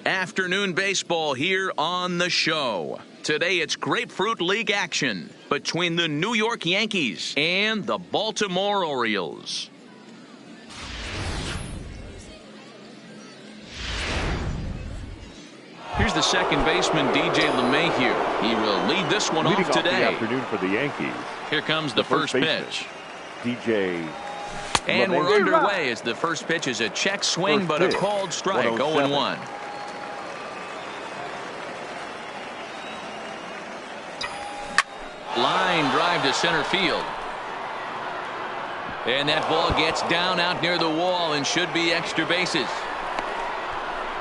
Afternoon baseball here on the show. Today it's Grapefruit League action between the New York Yankees and the Baltimore Orioles. Here's the second baseman, DJ LeMahieu. He will lead this one off today. The afternoon for the Yankees. Here comes the first pitch. DJ. And we're underway as the first pitch is a check swing, but a called strike. 0-1. Line drive to center field. And that ball gets down out near the wall and should be extra bases.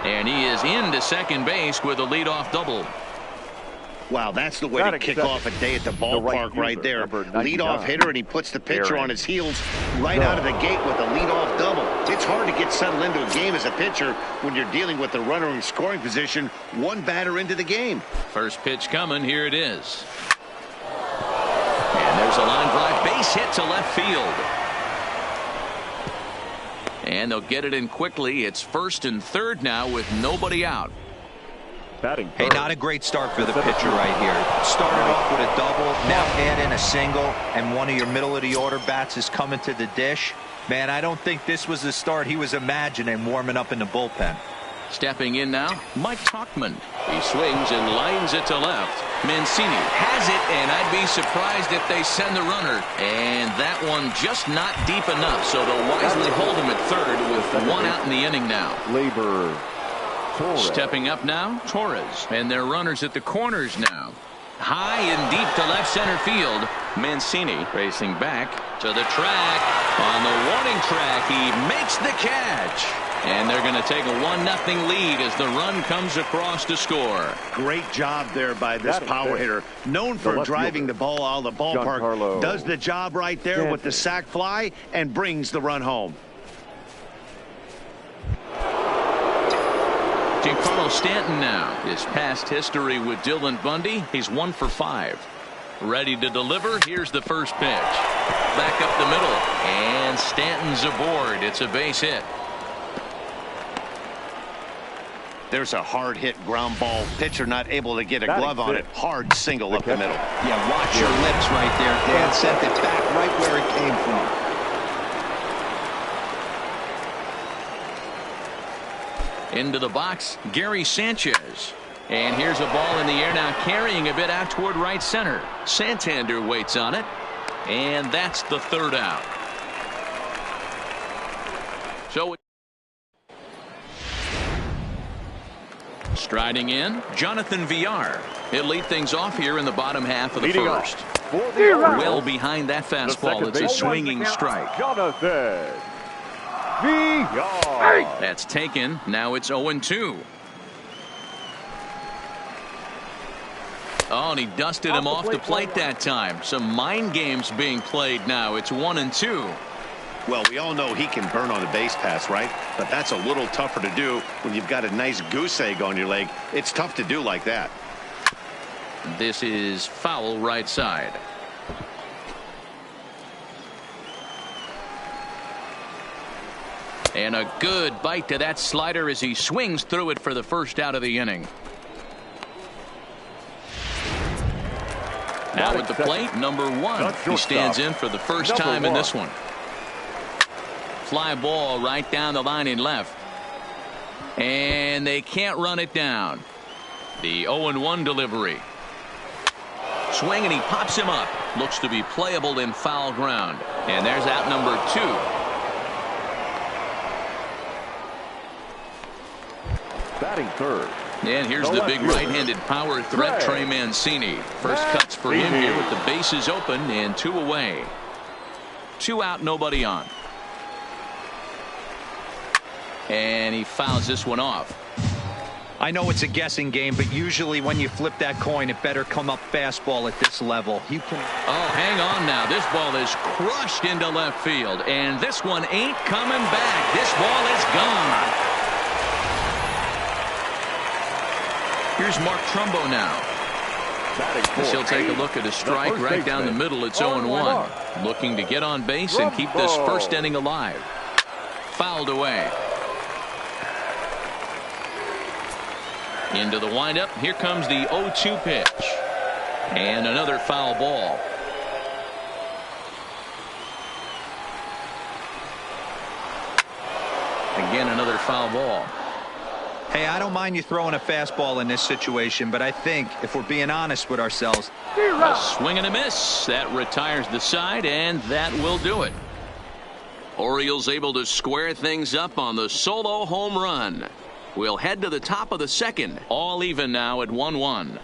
And he is into second base with a leadoff double. Wow, that's the way to kick off a day at the ballpark right there. Leadoff hitter, and he puts the pitcher on his heels right out of the gate with a leadoff double. It's hard to get settled into a game as a pitcher when you're dealing with the runner in scoring position one batter into the game. First pitch coming. Here it is. And there's a line drive base hit to left field. And they'll get it in quickly. It's first and third now with nobody out. Hey, not a great start for the pitcher right here. Started off with a double, now add in a single, and one of your middle of the order bats is coming to the dish. Man, I don't think this was the start he was imagining warming up in the bullpen. Stepping in now, Mike Tauchman. He swings and lines it to left. Mancini has it, and I'd be surprised if they send the runner. And that one just not deep enough, so they'll wisely hold him at third with one out in the inning now. Stepping up now, Torres. And their runners at the corners now. High and deep to left center field. Mancini racing back to the track. On the warning track, he makes the catch. And they're going to take a 1-0 lead as the run comes across to score. Great job there by this power hitter. Known for driving the ball out of the ballpark. Does the job right there with the sac fly and brings the run home. Giancarlo Stanton now. His past history with Dylan Bundy. He's 1 for 5. Ready to deliver. Here's the first pitch. Back up the middle. And Stanton's aboard. It's a base hit. There's a hard hit ground ball. Pitcher not able to get a glove on it. Hard single up the middle. Yeah, watch your lips right there. Dan sent it back right where it came from. Into the box, Gary Sanchez. And here's a ball in the air now, carrying a bit out toward right center. Santander waits on it. And that's the third out. So striding in, Jonathan Villar. He'll lead things off here in the bottom half of the first. Well behind that fastball, it's a swinging strike. Jonathan. That's taken. Now it's 0-2. Oh, and he dusted him off the plate that time. Some mind games being played now. It's 1-2. Well, we all know he can burn on a base pass, right? But that's a little tougher to do when you've got a nice goose egg on your leg. It's tough to do like that. This is foul right side. And a good bite to that slider as he swings through it for the first out of the inning. Now at the plate, number 1. He stands in for the first time in this one. Fly ball right down the line in left. And they can't run it down. The 0-1 delivery. Swing, and he pops him up. Looks to be playable in foul ground. And there's out number 2. Batting third. And here's the big right-handed power threat, Trey Mancini. First cuts for him here with the bases open and 2 away. 2 out, nobody on. And he fouls this one off. I know it's a guessing game, but usually when you flip that coin, it better come up fastball at this level. You can. Oh, hang on now. This ball is crushed into left field, and this one ain't coming back. This ball is gone. Here's Mark Trumbo now. As he'll take a look at a strike right down the middle. It's 0-1. Looking to get on base and keep this first inning alive. Fouled away. Into the windup. Here comes the 0-2 pitch. And another foul ball. Again, another foul ball. Hey, I don't mind you throwing a fastball in this situation, but I think if we're being honest with ourselves. A swing and a miss. That retires the side, and that will do it. Orioles able to square things up on the solo home run. We'll head to the top of the second. All even now at 1-1.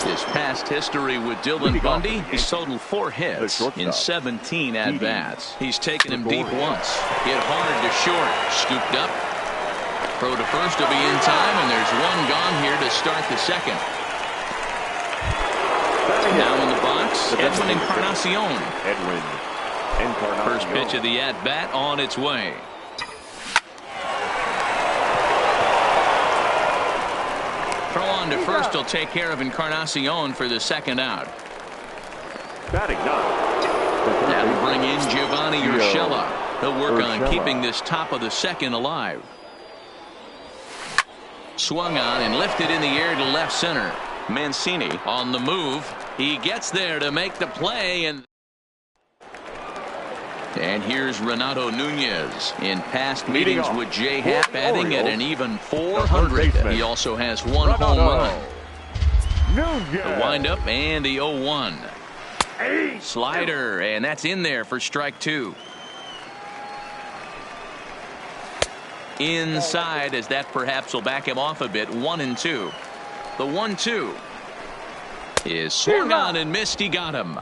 His past history with Dylan Bundy, he's totaled 4 hits in 17 at-bats. He's taken him deep once. Hit hard to short. Scooped up. Throw to first will be in time, and there's one gone here to start the second. Now in the box, Edwin Encarnacion. First pitch of the at-bat on its way. Throw on to first will take care of Encarnacion for the second out. That'll bring in Giovanni Urshela. He'll work on keeping this top of the second alive. Swung on and lifted in the air to left center. Mancini on the move. He gets there to make the play, and here's Renato Nunez in past meetings with J. Happ, batting at an even .400. He also has 1 home run. The windup and the 0-1. Slider, and that's in there for strike 2. Inside, as that perhaps will back him off a bit. 1-2. The 1-2 is swung on and missed. He got him.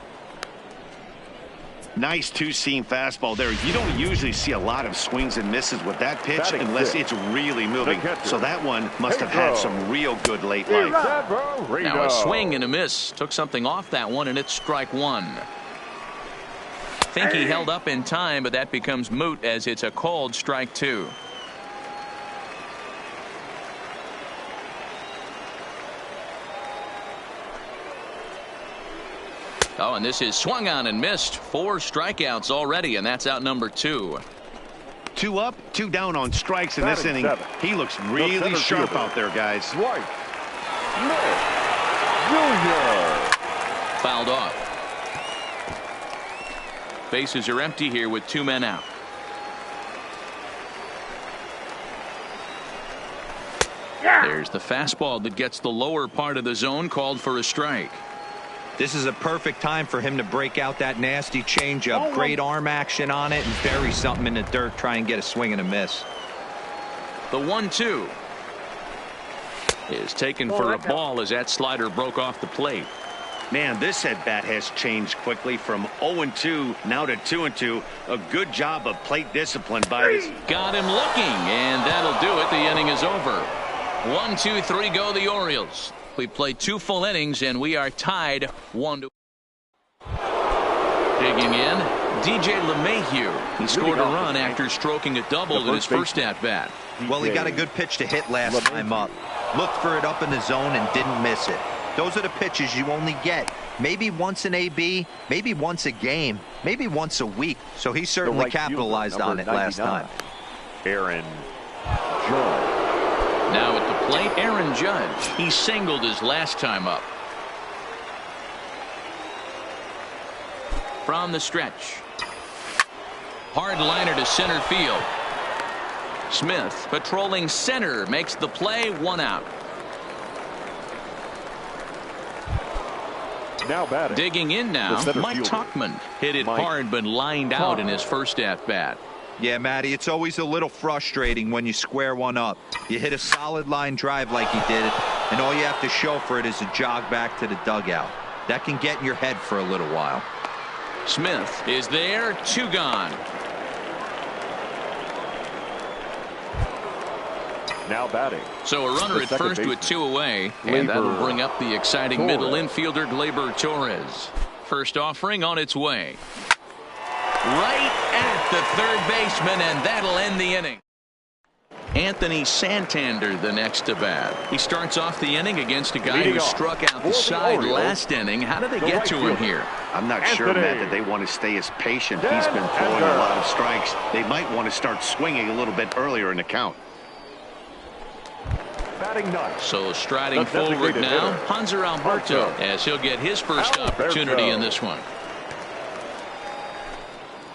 Nice two-seam fastball there. You don't usually see a lot of swings and misses with that pitch unless it's really moving. So that one must have had some real good late life. Now a swing and a miss. Took something off that one, and it's strike 1. Think he held up in time, but that becomes moot as it's a called strike 2. Oh, and this is swung on and missed. 4 strikeouts already, and that's out number 2. 2 up, 2 down on strikes in this inning. He looks really sharp out there, guys. Fouled off. Bases are empty here with 2 men out. There's the fastball that gets the lower part of the zone, called for a strike. This is a perfect time for him to break out that nasty changeup. Great arm action on it and bury something in the dirt. Try and get a swing and a miss. The 1-2 is taken for a ball as that slider broke off the plate. Man, this at bat has changed quickly from 0-2 now to 2-2. A good job of plate discipline by this. Got him looking, and that'll do it. The inning is over. 1, 2, 3 go the Orioles. We played 2 full innings, and we are tied 1-1. Digging in, DJ LeMahieu. He scored a run after stroking a double in his first at-bat. Well, he got a good pitch to hit last time up. Looked for it up in the zone and didn't miss it. Those are the pitches you only get maybe once an AB, maybe once a game, maybe once a week. So he certainly capitalized on it last time. Aaron Judge. Now at the plate, Aaron Judge. He singled his last time up. From the stretch. Hard liner to center field. Smith patrolling center makes the play. 1 out. Now batting. Digging in now, Mike Tauchman hit it hard but lined out in his first at-bat. Yeah, Matty, it's always a little frustrating when you square one up. You hit a solid line drive like he did, and all you have to show for it is a jog back to the dugout. That can get in your head for a little while. Smith is there. 2 gone. Now batting. So a runner at first with 2 away, and that'll bring up the exciting middle infielder Gleyber Torres. First offering on its way. Right at the third baseman, and that'll end the inning. Anthony Santander the next to bat. He starts off the inning against a guy who struck out the side last inning. How did they get to him here? I'm not sure, Matt, that they want to stay as patient. He's been throwing a lot of strikes. They might want to start swinging a little bit earlier in the count. So striding forward now, Hanser Alberto, as he'll get his first opportunity in this one.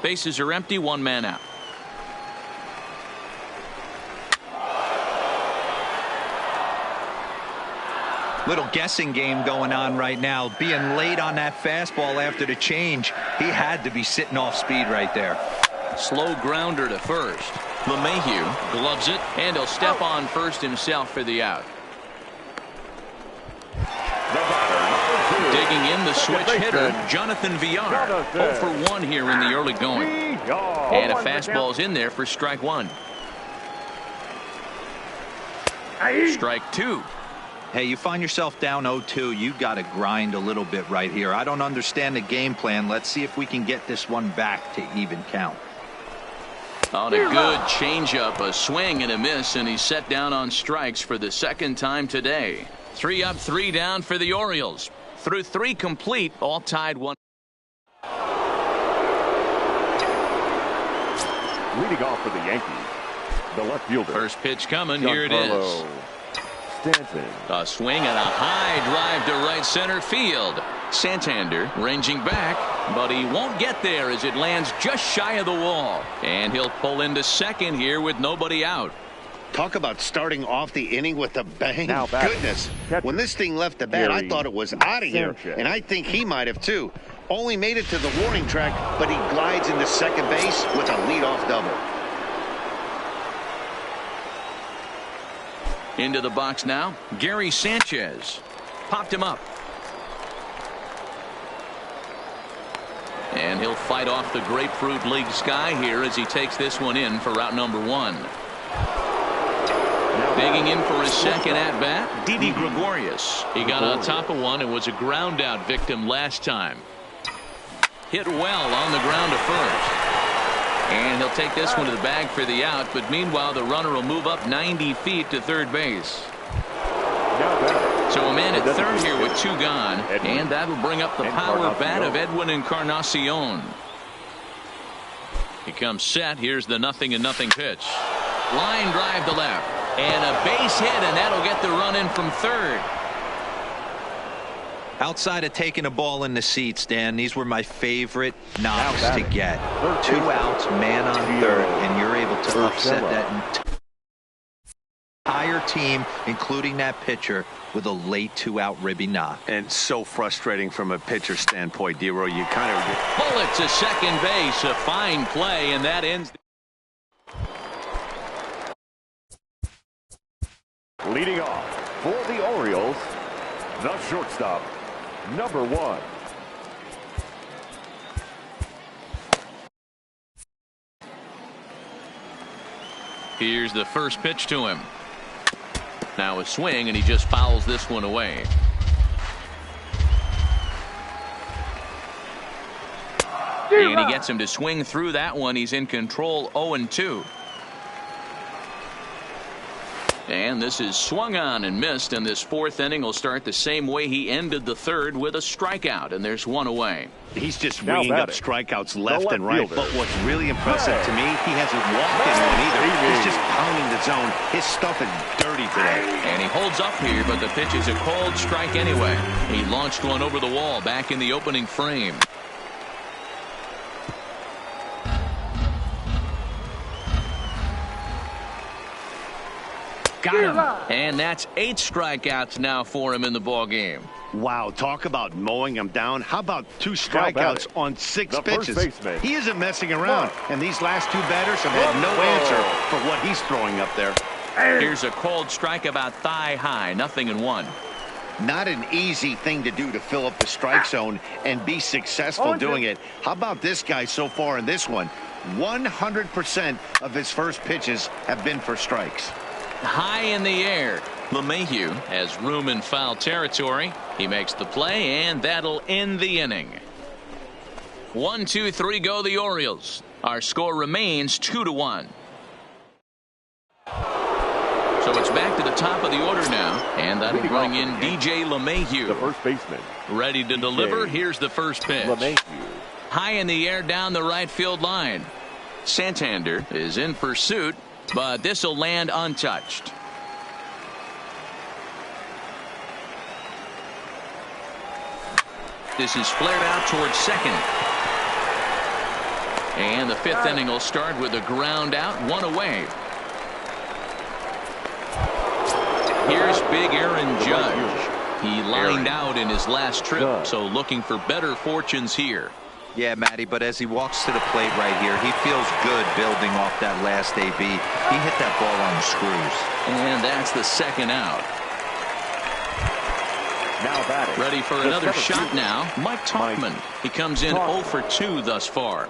Bases are empty, one man out. Little guessing game going on right now. Being late on that fastball after the change, he had to be sitting off speed right there. Slow grounder to first. LeMahieu gloves it, and he'll step on first himself for the out. Digging in, the switch hitter, Jonathan Villar. 0 for 1 here in the early going. And a fastball's in there for strike one. Strike two. Hey, you find yourself down 0-2, you got to grind a little bit right here. I don't understand the game plan. Let's see if we can get this one back to even count. On a good changeup, a swing and a miss, and he's set down on strikes for the second time today. 3 up, 3 down for the Orioles. Through 3 complete, all tied 1. Leading off for the Yankees, the left fielder. First pitch coming. Here it is. A swing and a high drive to right center field. Santander ranging back, but he won't get there as it lands just shy of the wall. And he'll pull into second here with nobody out. Talk about starting off the inning with a bang. Goodness, when this thing left the bat, I thought it was out of here, and I think he might have too. Only made it to the warning track, but he glides into second base with a leadoff double. Into the box now, Gary Sanchez. Popped him up. And he'll fight off the Grapefruit League sky here as he takes this one in for route number 1. Digging in for his second at-bat, Didi Gregorius. He got on top of one and was a ground-out victim last time. Hit well on the ground to first. And he'll take this one to the bag for the out, but meanwhile the runner will move up 90 feet to third base. So a man at third here with 2 gone, and that'll bring up the power bat of Edwin Encarnacion. He comes set. Here's the 0-0 pitch. Line drive to left, and a base hit, and that'll get the run in from third. Outside of taking a ball in the seats, Dan, these were my favorite knocks to get. 2 outs, man on third, and you're able to upset that entire team, including that pitcher, with a late 2-out ribby knock. And so frustrating from a pitcher standpoint, D-Roy. You kind of pull it to second base. A fine play, and that ends. Leading off for the Orioles, the shortstop, number 1. Here's the first pitch to him. Now a swing, and he just fouls this one away. And he gets him to swing through that one. He's in control, 0-2. And this is swung on and missed, and this 4th inning will start the same way he ended the 3rd with a strikeout, and there's 1 away. He's just ringing up strikeouts left and right, but what's really impressive to me, he hasn't walked anyone either. He's just pounding the zone. His stuff is dirty today. And he holds up here, but the pitch is a cold strike anyway. He launched one over the wall back in the opening frame. Got him. And that's 8 strikeouts now for him in the ball game. Wow, talk about mowing him down. How about 2 strikeouts on 6 pitches? He isn't messing around, and these last 2 batters have had no answer for what he's throwing up there. Here's a cold strike about thigh high, 0-1. Not an easy thing to do to fill up the strike zone and be successful doing it. How about this guy so far in this one? 100% of his first pitches have been for strikes. High in the air. LeMahieu has room in foul territory. He makes the play, and that'll end the inning. 1, 2, 3 go the Orioles. Our score remains 2-1. So it's back to the top of the order now, and that'll bring in DJ LeMahieu. The first baseman. Ready to deliver. Here's the first pitch. High in the air down the right field line. Santander is in pursuit, but this will land untouched. This is flared out towards second. And the fifth inning will start with a ground out, one away. Here's big Aaron Judge. He lined out in his last trip, so looking for better fortunes here. Yeah, Matty, but as he walks to the plate right here, he feels good building off that last AB. He hit that ball on the screws. And that's the second out. Now batting. Ready for another shot now. Mike Tauchman. He comes in 0 for 2 thus far.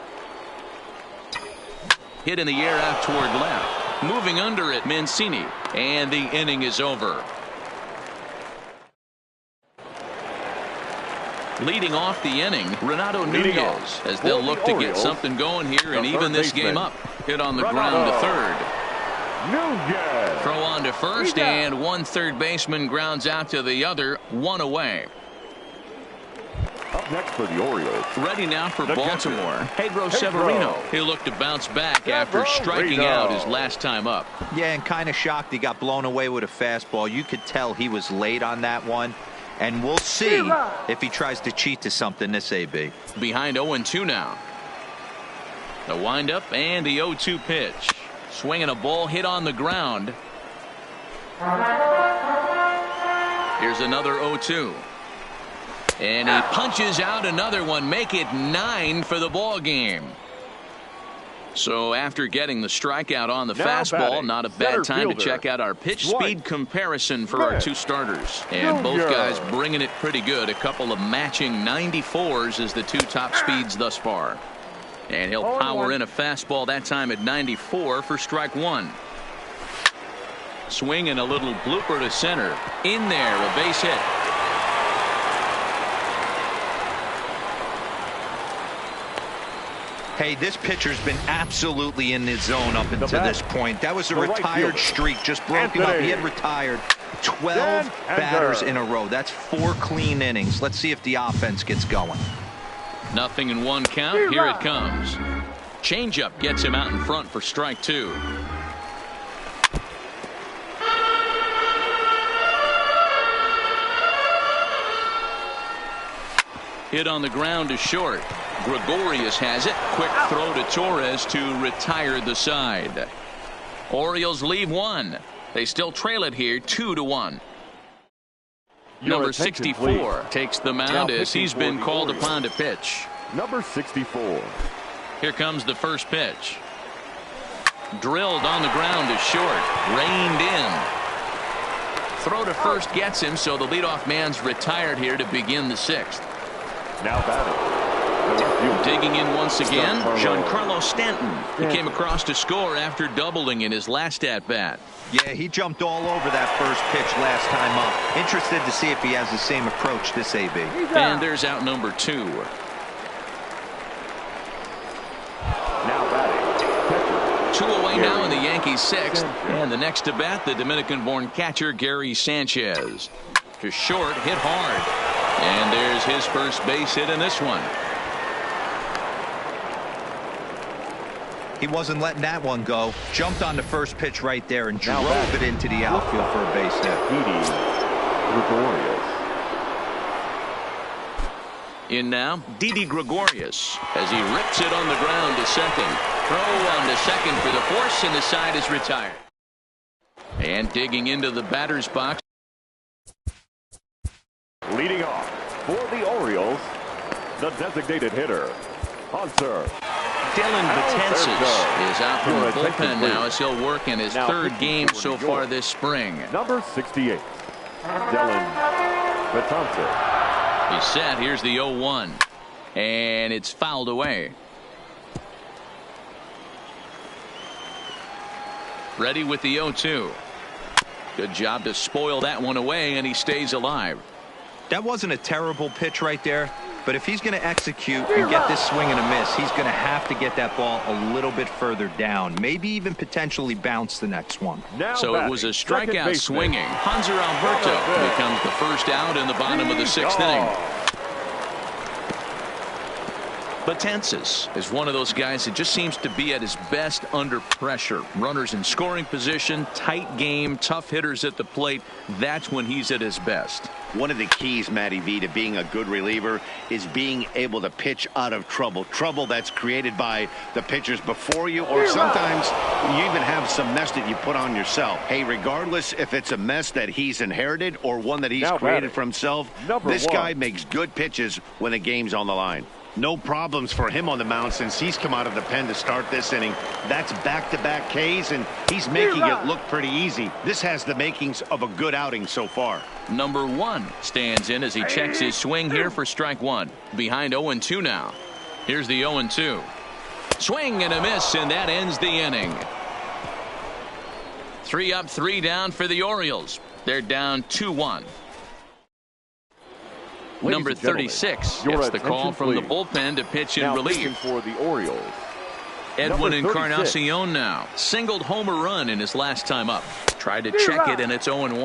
Hit in the air out toward left. Moving under it, Mancini. And the inning is over. Leading off the inning, Renato Nunez, as they'll look to get something going here and even this game up. Hit on the ground to third. Throw on to first, and one third baseman grounds out to the other, one away. Up next for the Orioles. Ready now for Baltimore. Pedro Severino. He'll look to bounce back after striking out his last time up. Yeah, and kind of shocked he got blown away with a fastball. You could tell he was late on that one. And we'll see if he tries to cheat to something this AB. Behind 0-2 now. The windup and the 0-2 pitch. Swinging a ball hit on the ground. Here's another 0-2. And he punches out another one. Make it 9 for the ball game. So after getting the strikeout on the fastball, not a bad time to check out our pitch speed comparison for our two starters. And both guys bringing it pretty good. A couple of matching 94s as the two top speeds thus far. And he'll power in a fastball that time at 94 for strike one. Swing and a little blooper to center. In there, a base hit. Hey, this pitcher's been absolutely in his zone up until this point. That was a retired streak, just broken up. He had retired 12 batters in a row. That's 4 clean innings. Let's see if the offense gets going. Nothing in one count. Here it comes. Changeup gets him out in front for strike two. Hit on the ground to short. Gregorius has it. Quick throw to Torres to retire the side. Orioles leave one. They still trail it here 2-1. Number 64 takes the mound as he's been called upon to pitch. Number 64. Here comes the first pitch. Drilled on the ground to short. Reined in. Throw to first gets him, so the leadoff man's retired here to begin the 6th. Now batting. Digging in once again, Giancarlo Stanton. He came across to score after doubling in his last at-bat. Yeah, he jumped all over that first pitch last time up. Interested to see if he has the same approach this AB. And there's out number 2. Now batting. 2 away now in the Yankees 6th. And the next to bat, the Dominican-born catcher Gary Sanchez. To short, hit hard. And there's his first base hit in this one. He wasn't letting that one go. Jumped on the first pitch right there and drove it into the outfield for a base hit. Gregorius. In now, Didi Gregorius as he rips it on the ground to second. Throw on to second for the force, and the side is retired. And digging into the batter's box. Leading off for the Orioles, the designated hitter, Hunter. Dylan Betances is out from the bullpen now as he'll work in his third game so far this spring. Number 68, Dylan Betances. He's set. Here's the 0-1. And it's fouled away. Ready with the 0-2. Good job to spoil that one away, and he stays alive. That wasn't a terrible pitch right there. But if he's going to execute and get this swing and a miss, he's going to have to get that ball a little bit further down. Maybe even potentially bounce the next one. So it was a strikeout swinging. Hanser Alberto becomes the first out in the bottom of the 6th inning. Betances is one of those guys that just seems to be at his best under pressure. Runners in scoring position, tight game, tough hitters at the plate. That's when he's at his best. One of the keys, Matty V, to being a good reliever is being able to pitch out of trouble. Trouble that's created by the pitchers before you, or sometimes you even have some mess that you put on yourself. Hey, regardless if it's a mess that he's inherited or one that he's created for himself, this guy makes good pitches when the game's on the line. No problems for him on the mound since he's come out of the pen to start this inning. That's back-to-back Ks, and he's making it look pretty easy. This has the makings of a good outing so far. Number 1 stands in as he checks his swing here for strike 1. Behind 0-2 now. Here's the 0-2. Swing and a miss, and that ends the inning. 3 up, 3 down for the Orioles. They're down 2-1. Number 36 gets the call from the bullpen to pitch in relief for the Orioles. Edwin Encarnacion now singled home a run in his last time up. Tried to check it, and it's 0-1.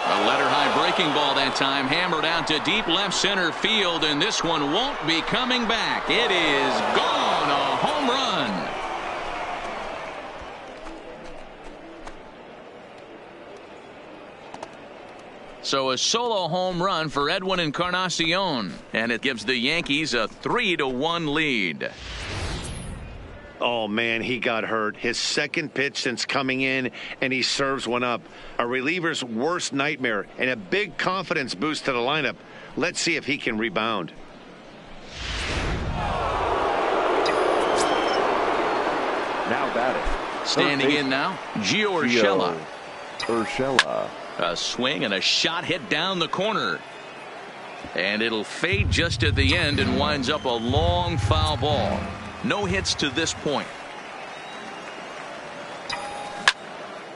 A letter high breaking ball that time, hammered out to deep left center field, and this one won't be coming back. It is gone. A home run. So a solo home run for Edwin Encarnacion, and it gives the Yankees a 3-1 lead. Oh, man, he got hurt. His second pitch since coming in, and he serves one up. A reliever's worst nightmare, and a big confidence boost to the lineup. Let's see if he can rebound. Now batting. Standing in now, Gio Urshela. Urshela. A swing and a shot hit down the corner. And it'll fade just at the end and winds up a long foul ball. No hits to this point.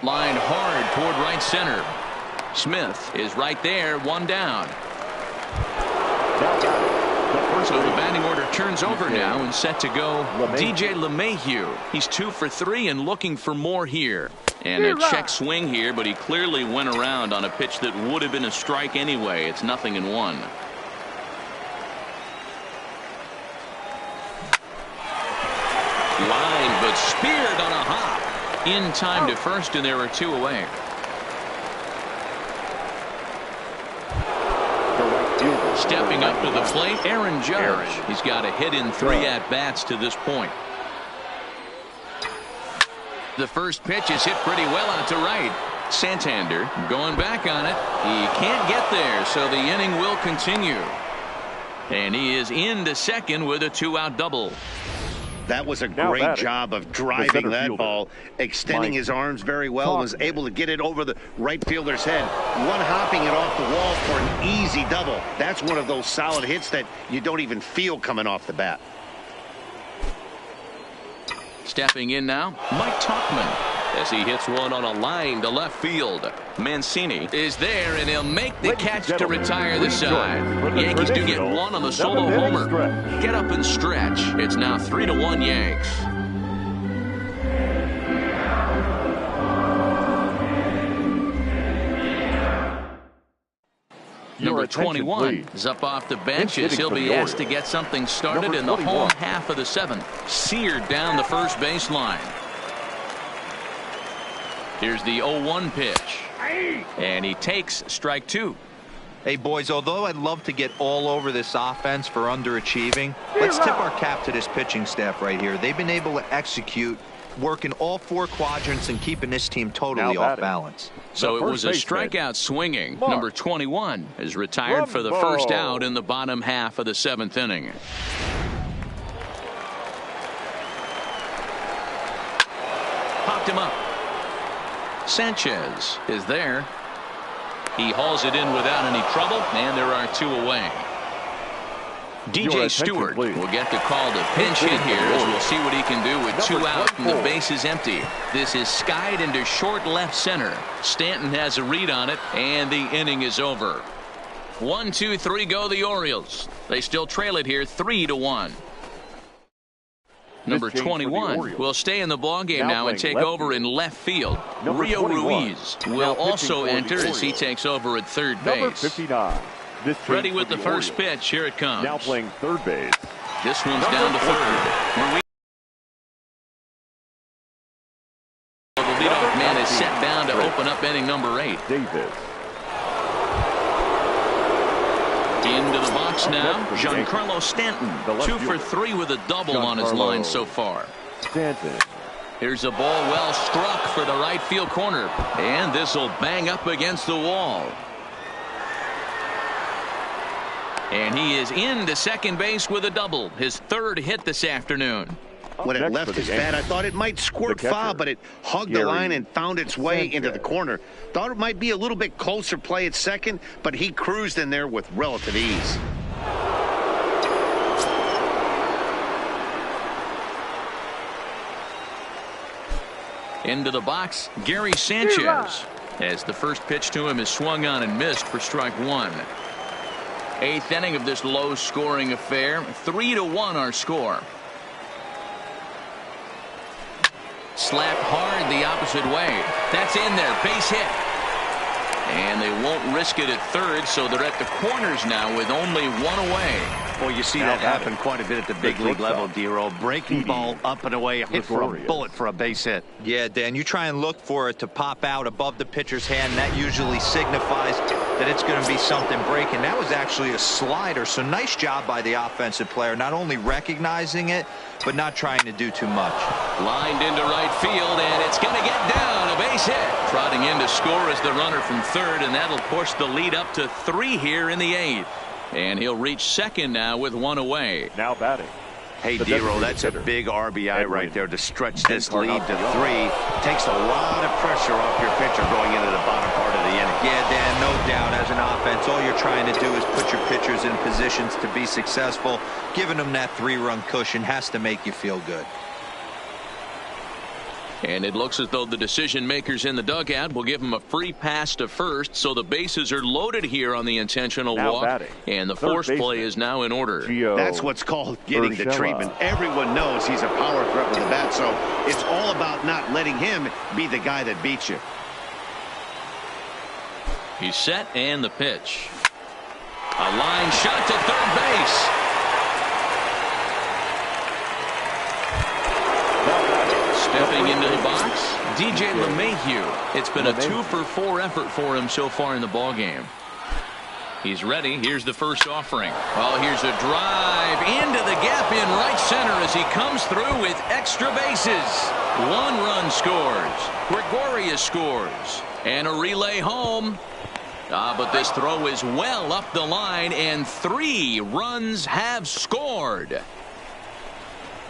Lined hard toward right center. Smith is right there, 1 down. So the batting order turns over now and set to go DJ LeMahieu. He's 2 for 3 and looking for more here. And a check swing here, but he clearly went around on a pitch that would have been a strike anyway. It's 0-1. Line, but speared on a hop. In time to first, and there are 2 away. Stepping up to the plate, Aaron Judge. He's got a hit in 3 at-bats to this point. The first pitch is hit pretty well out to right. Santander going back on it. He can't get there, so the inning will continue. And he is into second with a 2-out double. That was a great job of driving that ball, extending his arms very well, and was able to get it over the right fielder's head. One-hopping it off the wall for an easy double. That's one of those solid hits that you don't even feel coming off the bat. Stepping in now, Mike Tauchman, as he hits one on a line to left field. Mancini is there, and he'll make the catch to retire the side. Yankees do get 1 on the solo homer. Get up and stretch. It's now 3-1 Yanks. Number 21 is up off the bench as he'll be asked to get something started in the home half of the 7th. Seared down the first baseline. Here's the 0-1 pitch. And he takes strike 2. Hey, boys, although I'd love to get all over this offense for underachieving, let's tip our cap to this pitching staff right here. They've been able to execute, working all 4 quadrants and keeping this team totally off balance. So it was a strikeout swinging. Number 21 is retired for the first out in the bottom half of the 7th inning. Popped him up. Sanchez is there. He hauls it in without any trouble, and there are 2 away. DJ Stewart will get the call to pinch hit here as we'll see what he can do with 2 out and the base is empty. This is skied into short left center. Stanton has a read on it, and the inning is over. 1, 2, 3 go the Orioles. They still trail it here 3-1. Number 21 will stay in the ballgame now and take over in left field. Rio Ruiz will also enter as he takes over at third base. 59. Ready with the first pitch. Here it comes. Now playing third base. This one's down to third. Ruiz. The leadoff man is set down to open up inning number 8. Davis. Into the box now, Giancarlo Stanton. 2 for 3 with a double on his line so far. Stanton. Here's a ball well struck for the right field corner. And this will bang up against the wall. And he is into second base with a double. His 3rd hit this afternoon. When it left his bat, I thought it might squirt foul, but it hugged the line and found its way into the corner. Thought it might be a little bit closer play at second, but he cruised in there with relative ease. Into the box, Gary Sanchez. As the first pitch to him is swung on and missed for strike 1. 8th inning of this low-scoring affair. 3-1 our score. Slapped hard the opposite way. That's in there. Base hit. And they won't risk it at third, so they're at the corners now with only 1 away. Well, you see that happen quite a bit at the big league level, D-Roll. Breaking ball up and away, hit for a bullet for a base hit. Yeah, Dan, you try and look for it to pop out above the pitcher's hand. That usually signifies that it's going to be something breaking. That was actually a slider, so nice job by the offensive player, not only recognizing it, but not trying to do too much. Lined into right field, and it's going to get down. A base hit. Trotting in to score is the runner from third, and that'll push the lead up to 3 here in the 8th. And he'll reach second now with 1 away. Now batting. Hey, D-Roll, that's a big RBI right there to stretch this lead to 3. Takes a lot of pressure off your pitcher going into the bottom part of the inning. Yeah, Dan, no doubt. As an offense, all you're trying to do is put your pitchers in positions to be successful. Giving them that 3-run cushion has to make you feel good. And it looks as though the decision makers in the dugout will give him a free pass to first, so the bases are loaded here on the intentional walk, and the force play is now in order. That's what's called getting the treatment. Everyone knows he's a power threat with the bat, so it's all about not letting him be the guy that beats you. He's set, and the pitch. A line shot to third base. Stepping into the box, DJ LeMahieu. It's been a 2-for-4 effort for him so far in the ballgame. He's ready. Here's the first offering. Well, here's a drive into the gap in right center as he comes through with extra bases. 1 run scores. Gregorius scores. And a relay home. But this throw is well up the line, and 3 runs have scored.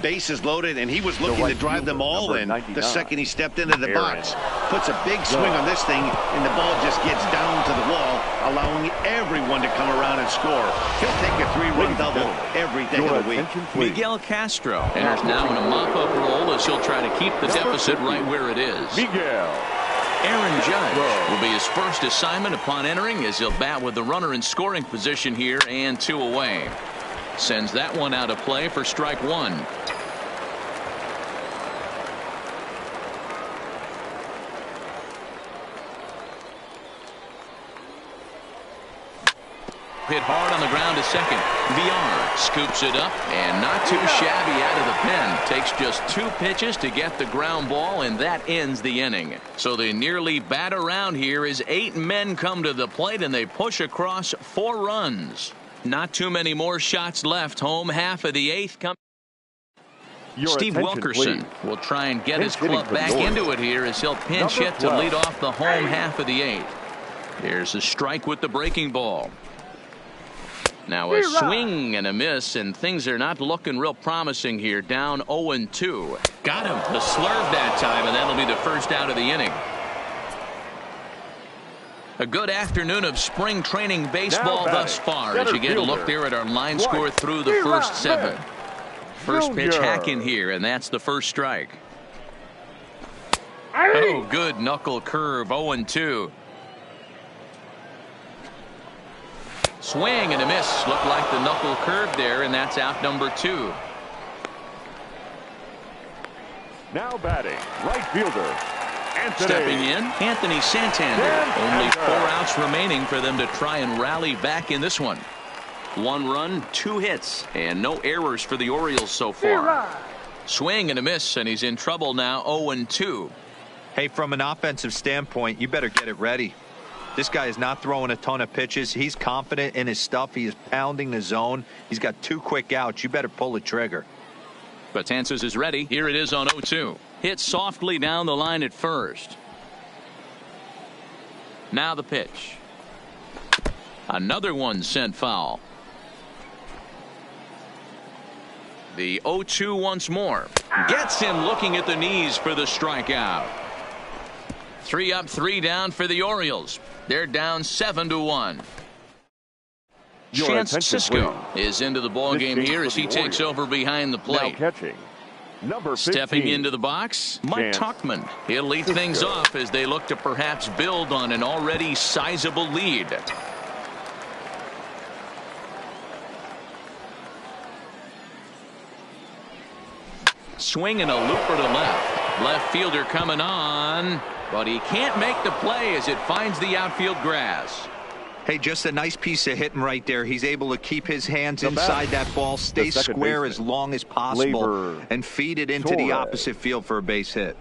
Bases loaded, and he was looking to drive them all in the second he stepped into the box. Puts a big swing on this thing, and the ball just gets down to the wall, allowing everyone to come around and score. He'll take a 3-run double every day of the week. Miguel Castro enters now in a mop-up role as he'll try to keep the deficit right where it is. Aaron Judge will be his first assignment upon entering as he'll bat with the runner in scoring position here and 2 away. Sends that one out of play for strike 1. Hit hard on the ground to second. VR scoops it up and not too shabby out of the pen. Takes just 2 pitches to get the ground ball, and that ends the inning. So they nearly bat around here as 8 men come to the plate and they push across 4 runs. Not too many more shots left. Home half of the 8th. Steve Wilkerson will try and get his club back into it here as he'll pinch hit to lead off the home half of the 8th. Here's a strike with the breaking ball. Now a swing and a miss, and things are not looking real promising here. Down 0-2. Got him. The slurve that time, and that'll be the first out of the inning. A good afternoon of spring training baseball thus far as you get a look there at our line score through the first 7. First pitch hacking here, and that's the first strike. Oh, good knuckle curve, 0-2. Swing and a miss. Looked like the knuckle curve there, and that's out number 2. Now batting, right fielder, Anthony. Stepping in, Anthony Santander. Only 4 outs remaining for them to try and rally back in this one. 1 run, 2 hits, and no errors for the Orioles so far. Swing and a miss, and he's in trouble now, 0-2. Hey, from an offensive standpoint, you better get it ready. This guy is not throwing a ton of pitches. He's confident in his stuff. He is pounding the zone. He's got 2 quick outs. You better pull the trigger. Betances is ready. Here it is on 0-2. Hit softly down the line at first. Now the pitch. Another one sent foul. The 0-2 once more. Gets him looking at the knees for the strikeout. 3 up, 3 down for the Orioles. They're down 7-1. Chance Sisco is into the ball game here as he takes over behind the plate. Now catching, number 15. Stepping into the box, Mike Tuchman. He'll lead things off as they look to perhaps build on an already sizable lead. Swinging a looper to left. Left fielder coming on, but he can't make the play as it finds the outfield grass. Hey, just a nice piece of hitting right there. He's able to keep his hands inside that ball, stay square as long as possible, and feed it into the opposite field for a base hit.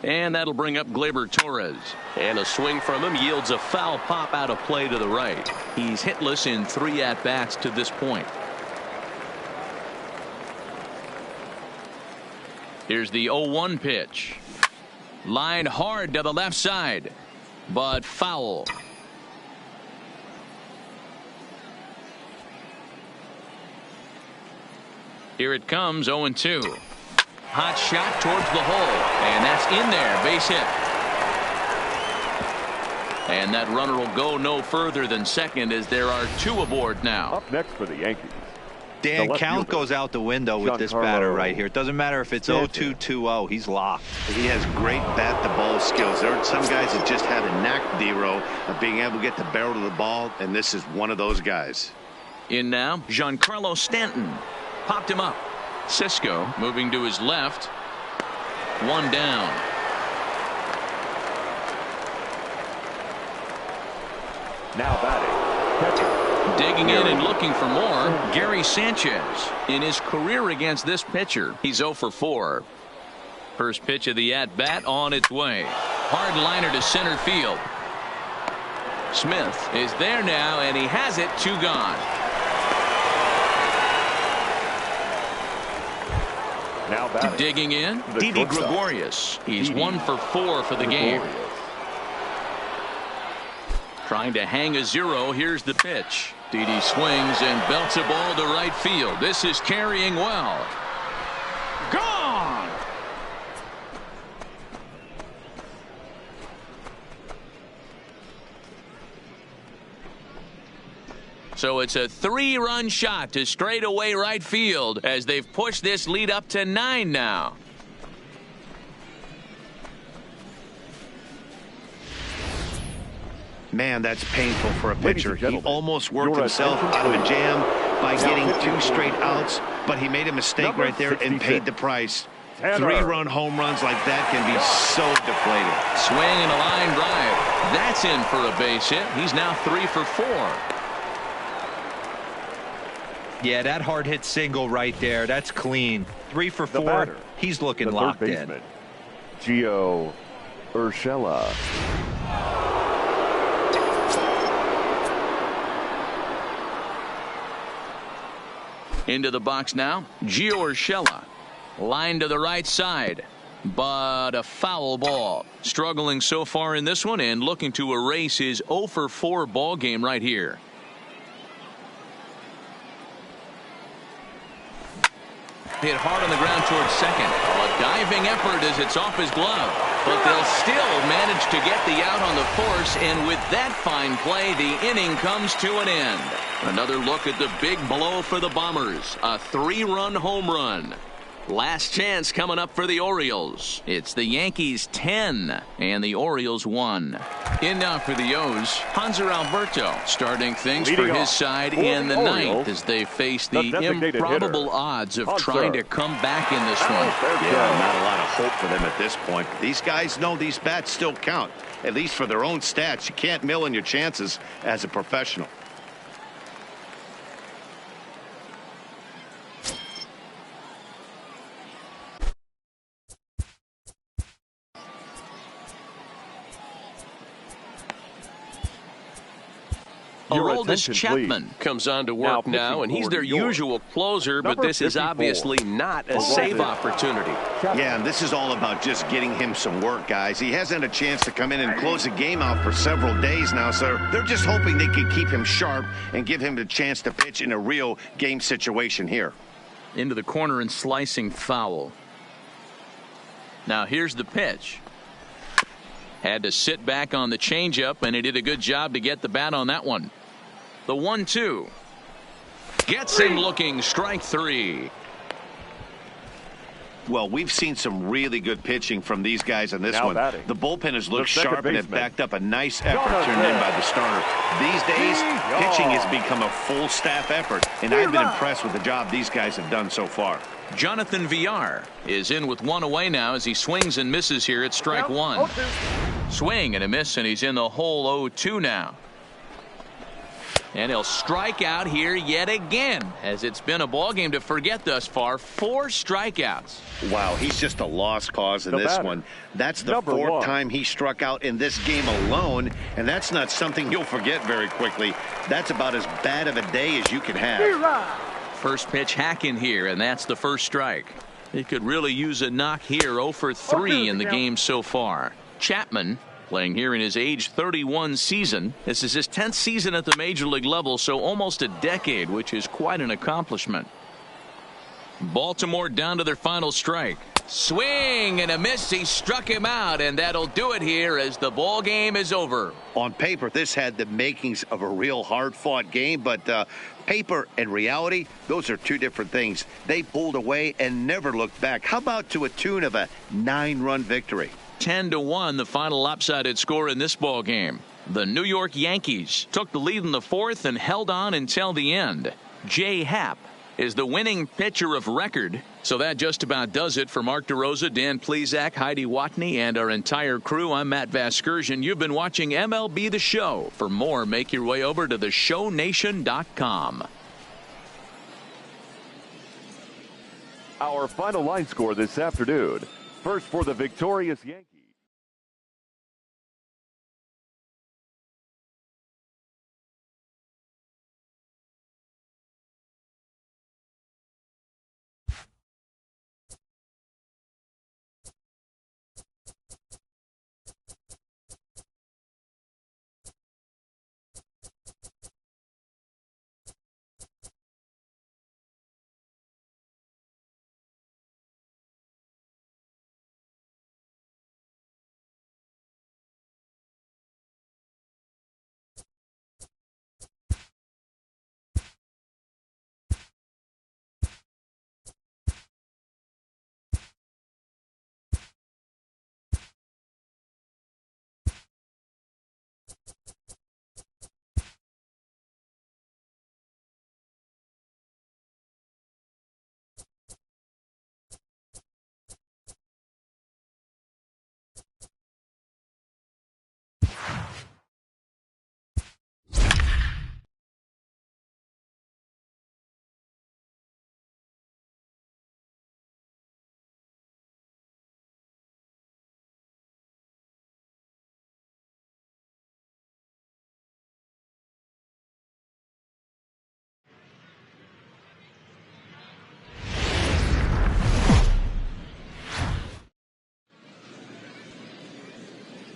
And that'll bring up Gleyber Torres. And a swing from him yields a foul pop out of play to the right. He's hitless in 3 at-bats to this point. Here's the 0-1 pitch. Line hard to the left side, but foul. Here it comes, 0-2. Hot shot towards the hole, and that's in there, base hit. And that runner will go no further than second as there are 2 aboard now. Up next for the Yankees. Dan, count goes out the window with this batter right here. It doesn't matter if it's 0-2, 2-0. He's locked. He has great bat-to-ball skills. There are some guys that just have a knack, D-Row, of being able to get the barrel of the ball, and this is one of those guys. In now, Giancarlo Stanton. Popped him up. Sisco moving to his left. 1 down. Now batting, catcher. Digging in and looking for more, Gary Sanchez. In his career against this pitcher, he's 0 for 4. First pitch of the at-bat on its way. Hard liner to center field. Smith is there now, and he has it. 2 gone. Now batting. Digging in, Didi Gregorius. He's 1 for 4 for the game. Trying to hang a 0. Here's the pitch. Didi swings and belts a ball to right field. This is carrying well. Gone. So it's a 3-run shot to straightaway right field as they've pushed this lead up to 9 now. Man, that's painful for a pitcher. He almost worked himself out of a jam by getting 2 straight outs, but he made a mistake right there and paid the price. 3-run home runs like that can be so deflating. Swing and a line drive. That's in for a base hit. He's now 3 for 4. Yeah, that hard hit single right there. That's clean. 3 for 4. He's looking locked in. Gio Urshela. Into the box now, Gio Urshela. Line to the right side, but a foul ball. Struggling so far in this one and looking to erase his 0 for 4 ball game right here. hit hard on the ground towards second. A diving effort as it's off his glove. But they'll still manage to get the out on the force, and with that fine play, the inning comes to an end. Another look at the big blow for the Bombers. A 3-run home run. Last chance coming up for the Orioles. It's the Yankees 10 and the Orioles 1. In now for the O's, Hanser Alberto starting things for his side in the ninth as they face the improbable odds of trying to come back in this one. Yeah, not a lot of hope for them at this point. These guys know these bats still count, at least for their own stats. You can't mill in your chances as a professional. Aroldis Chapman comes on to work now, and he's their usual closer, but this is obviously not a save opportunity. Yeah, and this is all about just getting him some work, guys. He hasn't had a chance to come in and close a game out for several days now, so they're just hoping they can keep him sharp and give him the chance to pitch in a real game situation here. Into the corner and slicing foul. Now here's the pitch. Had to sit back on the changeup, and he did a good job to get the bat on that one. The 1-2. Gets him looking, strike 3. Well, we've seen some really good pitching from these guys in this one. The bullpen has looked sharp and it backed up a nice effort turned in by the starter. These days, pitching has become a full staff effort, and I've been impressed with the job these guys have done so far. Jonathan Villar is in with one away now as he swings and misses here at strike 1. Swing and a miss, and he's in the hole 0-2 now. And he'll strike out here yet again, as it's been a ball game to forget thus far. 4 strikeouts. Wow, he's just a lost cause in this one. That's the 4th time he struck out in this game alone, and that's not something you'll forget very quickly. That's about as bad of a day as you can have. First pitch hacking here, and that's the first strike. He could really use a knock here. 0 for 3 in the game so far. Chapman playing here in his age 31 season. This is his 10th season at the major league level, so almost a decade, which is quite an accomplishment. Baltimore down to their final strike. Swing and a miss. He struck him out, and that'll do it here as the ball game is over. On paper, this had the makings of a real hard-fought game, but paper and reality, those are two different things. They pulled away and never looked back. How about to a tune of a 9-run victory? 10-1, the final lopsided score in this ball game. The New York Yankees took the lead in the 4th and held on until the end. Jay Happ is the winning pitcher of record. So that just about does it for Mark DeRosa, Dan Plesac, Heidi Watney, and our entire crew. I'm Matt Vasgersian. You've been watching MLB The Show. For more, make your way over to theshownation.com. Our final line score this afternoon. First for the victorious Yankees.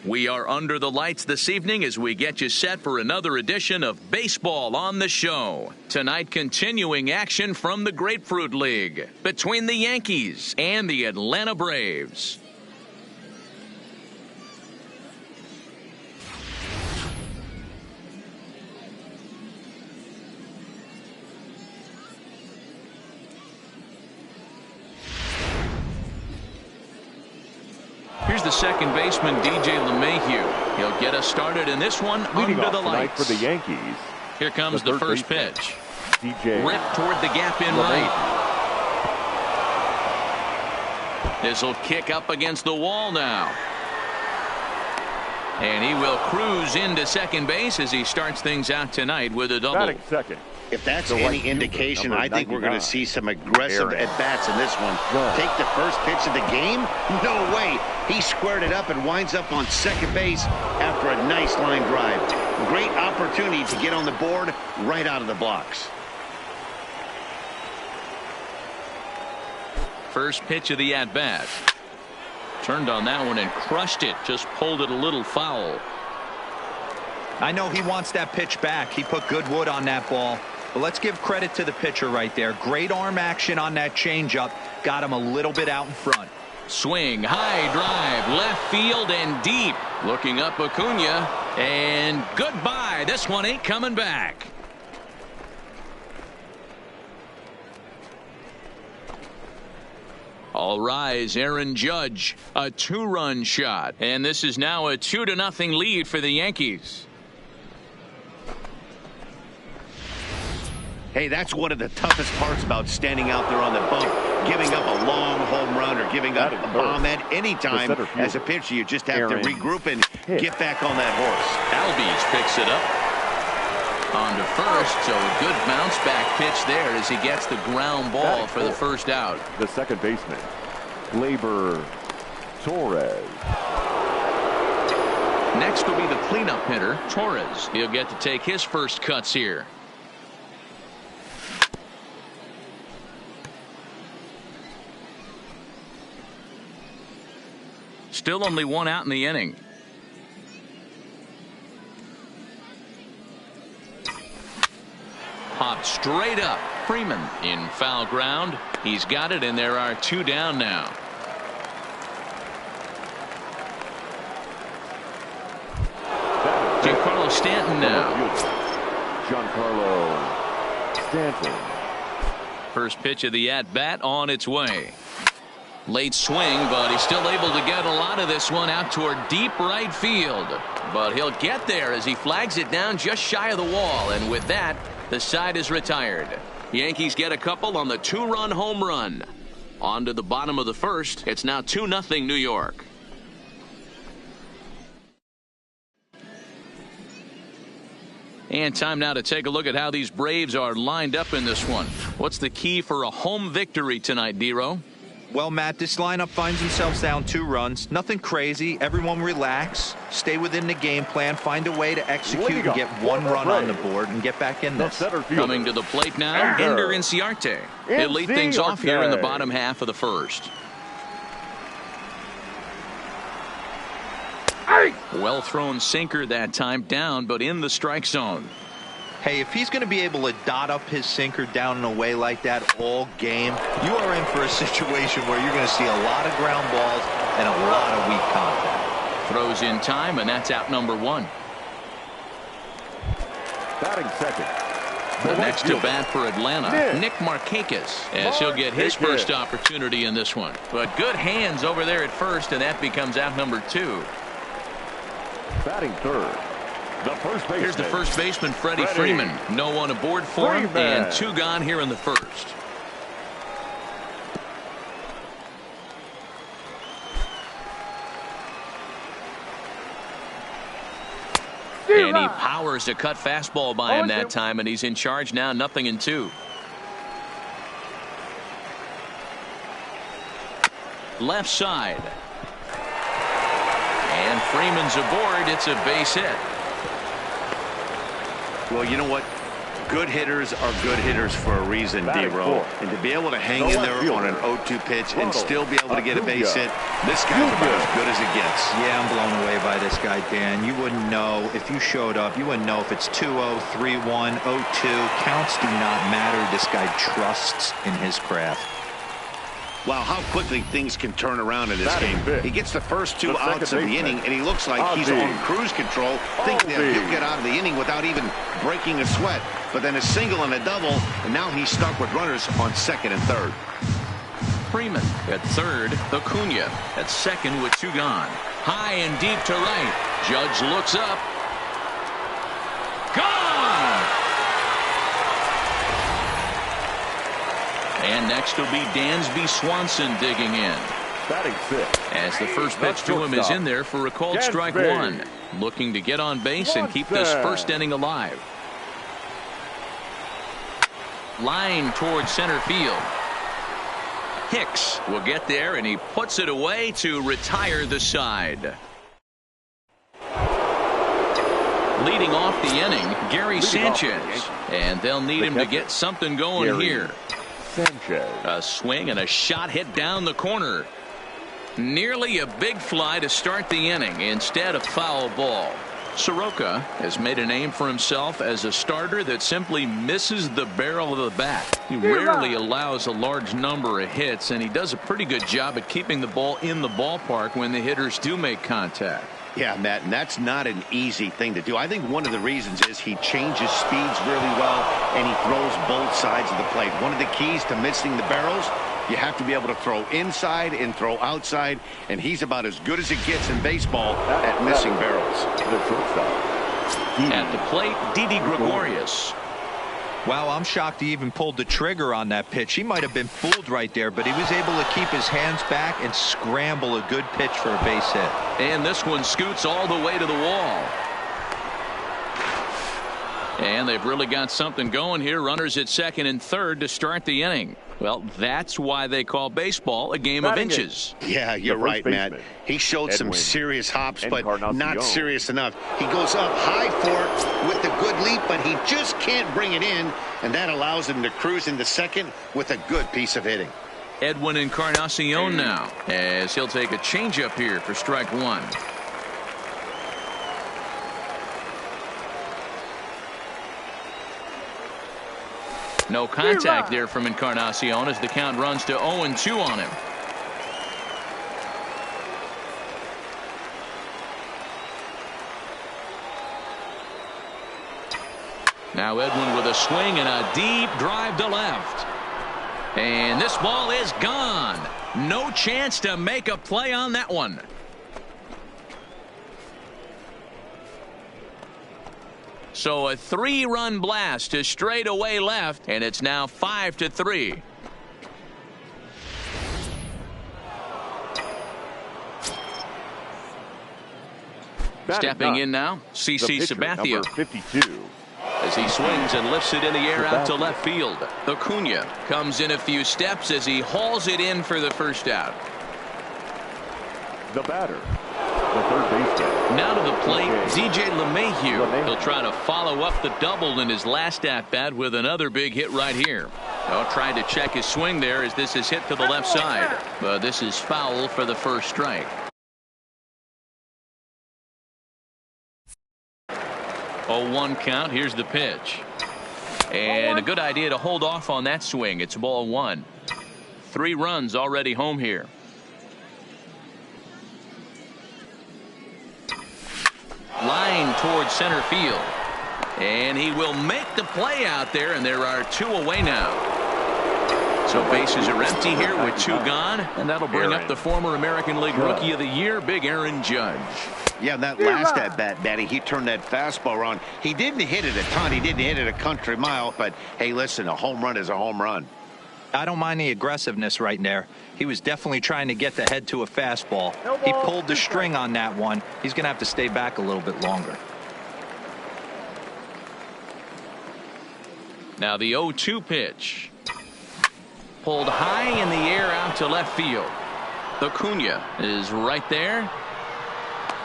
We are under the lights this evening as we get you set for another edition of Baseball on the Show. Tonight, continuing action from the Grapefruit League between the Yankees and the Atlanta Braves. Here's the second baseman, DJ LeMahieu. He'll get us started in this one under the lights. For the Yankees. Here comes the first pitch. DJ Ripped toward the gap in right. This will kick up against the wall now. And he will cruise into second base as he starts things out tonight with a double. Batting second. If that's any indication, I think we're going to see some aggressive at-bats in this one. Take the first pitch of the game? No way. He squared it up and winds up on second base after a nice line drive. Great opportunity to get on the board right out of the blocks. First pitch of the at-bat. Turned on that one and crushed it. Just pulled it a little foul. I know he wants that pitch back. He put good wood on that ball. But let's give credit to the pitcher right there. Great arm action on that changeup. Got him a little bit out in front. Swing, high drive, left field and deep. Looking up Acuna. And goodbye. This one ain't coming back. All rise, Aaron Judge. A two-run shot. And this is now a 2-0 lead for the Yankees. Hey, that's one of the toughest parts about standing out there on the bump, giving up a long home run or giving up a bomb at any time. As a pitcher, you just have to regroup and get back on that horse. Albies picks it up. On to first, so a good bounce back pitch there as he gets the ground ball for the first out. The second baseman, Gleyber Torres. Next will be the cleanup hitter, Torres. He'll get to take his first cuts here. Still only one out in the inning. Popped straight up. Freeman in foul ground. He's got it, and there are two down now. Giancarlo Stanton now. Giancarlo Stanton. First pitch of the at-bat on its way. Late swing, but he's still able to get a lot of this one out toward deep right field. But he'll get there as he flags it down just shy of the wall. And with that, the side is retired. Yankees get a couple on the two-run home run. On to the bottom of the first. It's now 2-0 New York. And time now to take a look at how these Braves are lined up in this one. What's the key for a home victory tonight, D-Row? Well, Matt, this lineup finds themselves down 2 runs. Nothing crazy. Everyone relax. Stay within the game plan. Find a way to execute and get 1 run on the board and get back in this. Coming to the plate now, Ender Inciarte. He'll lead things off here in the bottom half of the first. Well thrown sinker that time, down but in the strike zone. Hey, if he's going to be able to dot up his sinker down and away like that all game, you are in for a situation where you're going to see a lot of ground balls and a lot of weak contact. Throws in time, and that's out number 1. Batting second. The next to bat for Atlanta, Nick Markakis, as he'll get his first opportunity in this one. But good hands over there at first, and that becomes out number 2. Batting third. Here's the first baseman, Freddie Freeman. No one aboard for him, and 2 gone here in the first. And he powers a cut fastball by him that time, and he's in charge now, 0-2. Left side. And Freeman's aboard. It's a base hit. Well, you know what? Good hitters are good hitters for a reason, D-Row. And to be able to hang in there on an 0-2 pitch and still be able to get a base hit, this guy's about as good as it gets. Yeah, I'm blown away by this guy, Dan. You wouldn't know if you showed up. You wouldn't know if it's 2-0, 3-1, 0-2. Counts do not matter. This guy trusts in his craft. Wow, how quickly things can turn around in this game. He gets the first 2 outs of the inning, and he looks like he's on cruise control, thinking that he'll get out of the inning without even breaking a sweat. But then a single and a double, and now he's stuck with runners on second and third. Freeman at third. Acuna at second with 2 gone. High and deep to right. Judge looks up. Gone! And next will be Dansby Swanson digging in. Batting 6. As the first pitch to him is in there for a called strike 1. Looking to get on base and keep this first inning alive. Line towards center field. Hicks will get there, and he puts it away to retire the side. Leading off the inning, Gary Sanchez. And they'll need him to get something going here. Sanchez. A swing and a shot hit down the corner. Nearly a big fly to start the inning instead of foul ball. Soroka has made a name for himself as a starter that simply misses the barrel of the bat. He rarely allows a large number of hits, and he does a pretty good job at keeping the ball in the ballpark when the hitters do make contact. Yeah, Matt, and that's not an easy thing to do. I think one of the reasons is he changes speeds really well, and he throws both sides of the plate. One of the keys to missing the barrels, you have to be able to throw inside and throw outside, and he's about as good as it gets in baseball at missing barrels. At the plate, Didi Gregorius. Wow, I'm shocked he even pulled the trigger on that pitch. He might have been fooled right there, but he was able to keep his hands back and scramble a good pitch for a base hit. And this one scoots all the way to the wall. And they've really got something going here. Runners at second and third to start the inning. Well, that's why they call baseball a game of inches. Yeah, you're right, Matt. He showed some serious hops, but not serious enough. He goes up high for it with a good leap, but he just can't bring it in, and that allows him to cruise into second with a good piece of hitting. Edwin Encarnacion now, as he'll take a changeup here for strike 1. No contact there from Encarnacion as the count runs to 0-2 on him. Now Edwin with a swing and a deep drive to left. And this ball is gone. No chance to make a play on that one. So a 3-run blast to straightaway left, and it's now 5-3. Stepping in now, CC Sabathia. 52. As he swings and lifts it in the air out to left field. Acuna comes in a few steps as he hauls it in for the first out. The batter, the third baseman. Now to the plate, DJ LeMahieu. He'll try to follow up the double in his last at-bat with another big hit right here. Trying to check his swing there as this is hit to the left side. But this is foul for the first strike. 0-1 count. Here's the pitch. And a good idea to hold off on that swing. It's ball 1. 3 runs already home here. Line towards center field. And he will make the play out there, and there are 2 away now. So bases are empty here with 2 gone, and that'll bring up the former American League Rookie of the Year, Big Aaron Judge. Yeah, that last at-bat, Daddy, he turned that fastball on. He didn't hit it a ton. He didn't hit it a country mile. But, hey, listen, a home run is a home run. I don't mind the aggressiveness right there. He was definitely trying to get the head to a fastball. He pulled the string on that one. He's going to have to stay back a little bit longer. Now the 0-2 pitch. Pulled high in the air out to left field. Acuna is right there.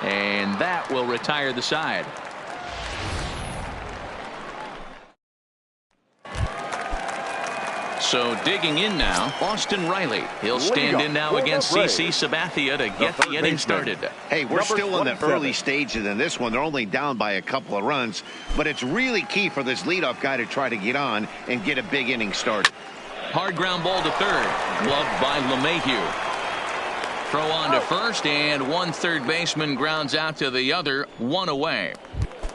And that will retire the side. So digging in now, Austin Riley. He'll stand in now against CC Sabathia to get the inning started. Hey, we're still in the early stages in this one. They're only down by a couple of runs, but it's really key for this leadoff guy to try to get on and get a big inning started. Hard ground ball to third, gloved by LeMahieu. Throw on to first, and one third baseman grounds out to the other, one away.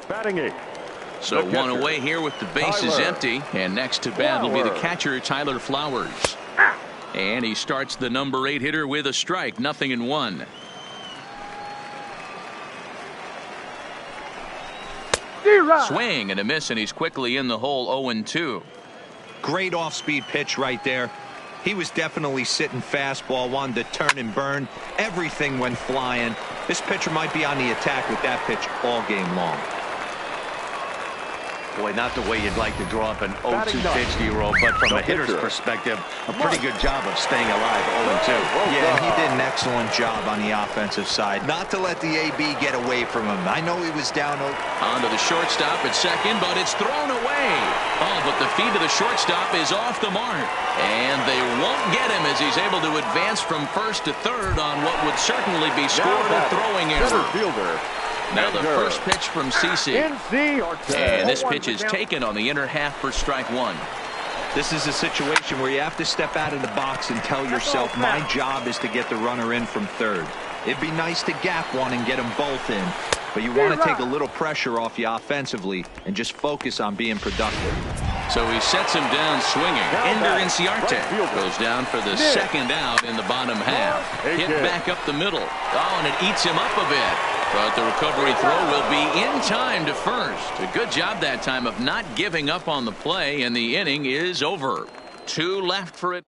Batting eighth. So one away here with the bases empty, and next to bat will be the catcher, Tyler Flowers. And he starts the number 8 hitter with a strike, 0-1. Swing and a miss, and he's quickly in the hole, 0-2. Great off-speed pitch right there. He was definitely sitting fastball, wanted to turn and burn. Everything went flying. This pitcher might be on the attack with that pitch all game long. Boy, not the way you'd like to draw up an 0-2 pitch, D-Roll, but from a hitter's perspective, a pretty good job of staying alive, 0-2. Yeah, he did an excellent job on the offensive side. Not to let the AB get away from him. I know he was down. On to the shortstop at second, but it's thrown away. Oh, but the feet of the shortstop is off the mark. And they won't get him as he's able to advance from first to third on what would certainly be scored a throwing error. Now the first pitch from CC. And this pitch is taken on the inner half for strike one. This is a situation where you have to step out of the box and tell yourself, my job is to get the runner in from third. It'd be nice to gap one and get them both in, but you want to take a little pressure off you offensively and just focus on being productive. So he sets him down swinging. Ender Inciarte goes down for the second out in the bottom half. Hit back up the middle. Oh, and it eats him up a bit. But the recovery throw will be in time to first. A good job that time of not giving up on the play, and the inning is over. 2 left for it.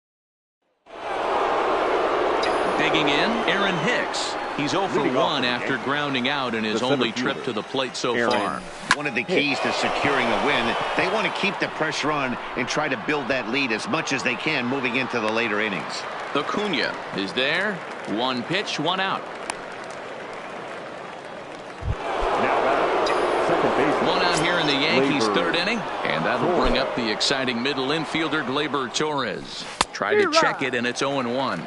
Digging in, Aaron Hicks. He's 0 for 1 after grounding out in his only trip to the plate so far. One of the keys to securing a win, they want to keep the pressure on and try to build that lead as much as they can moving into the later innings. Acuna is there. 1 pitch, 1 out. 1 out here in the Yankees' third inning, and that'll bring up the exciting middle infielder Gleyber Torres. Tried to check it, and it's 0-1.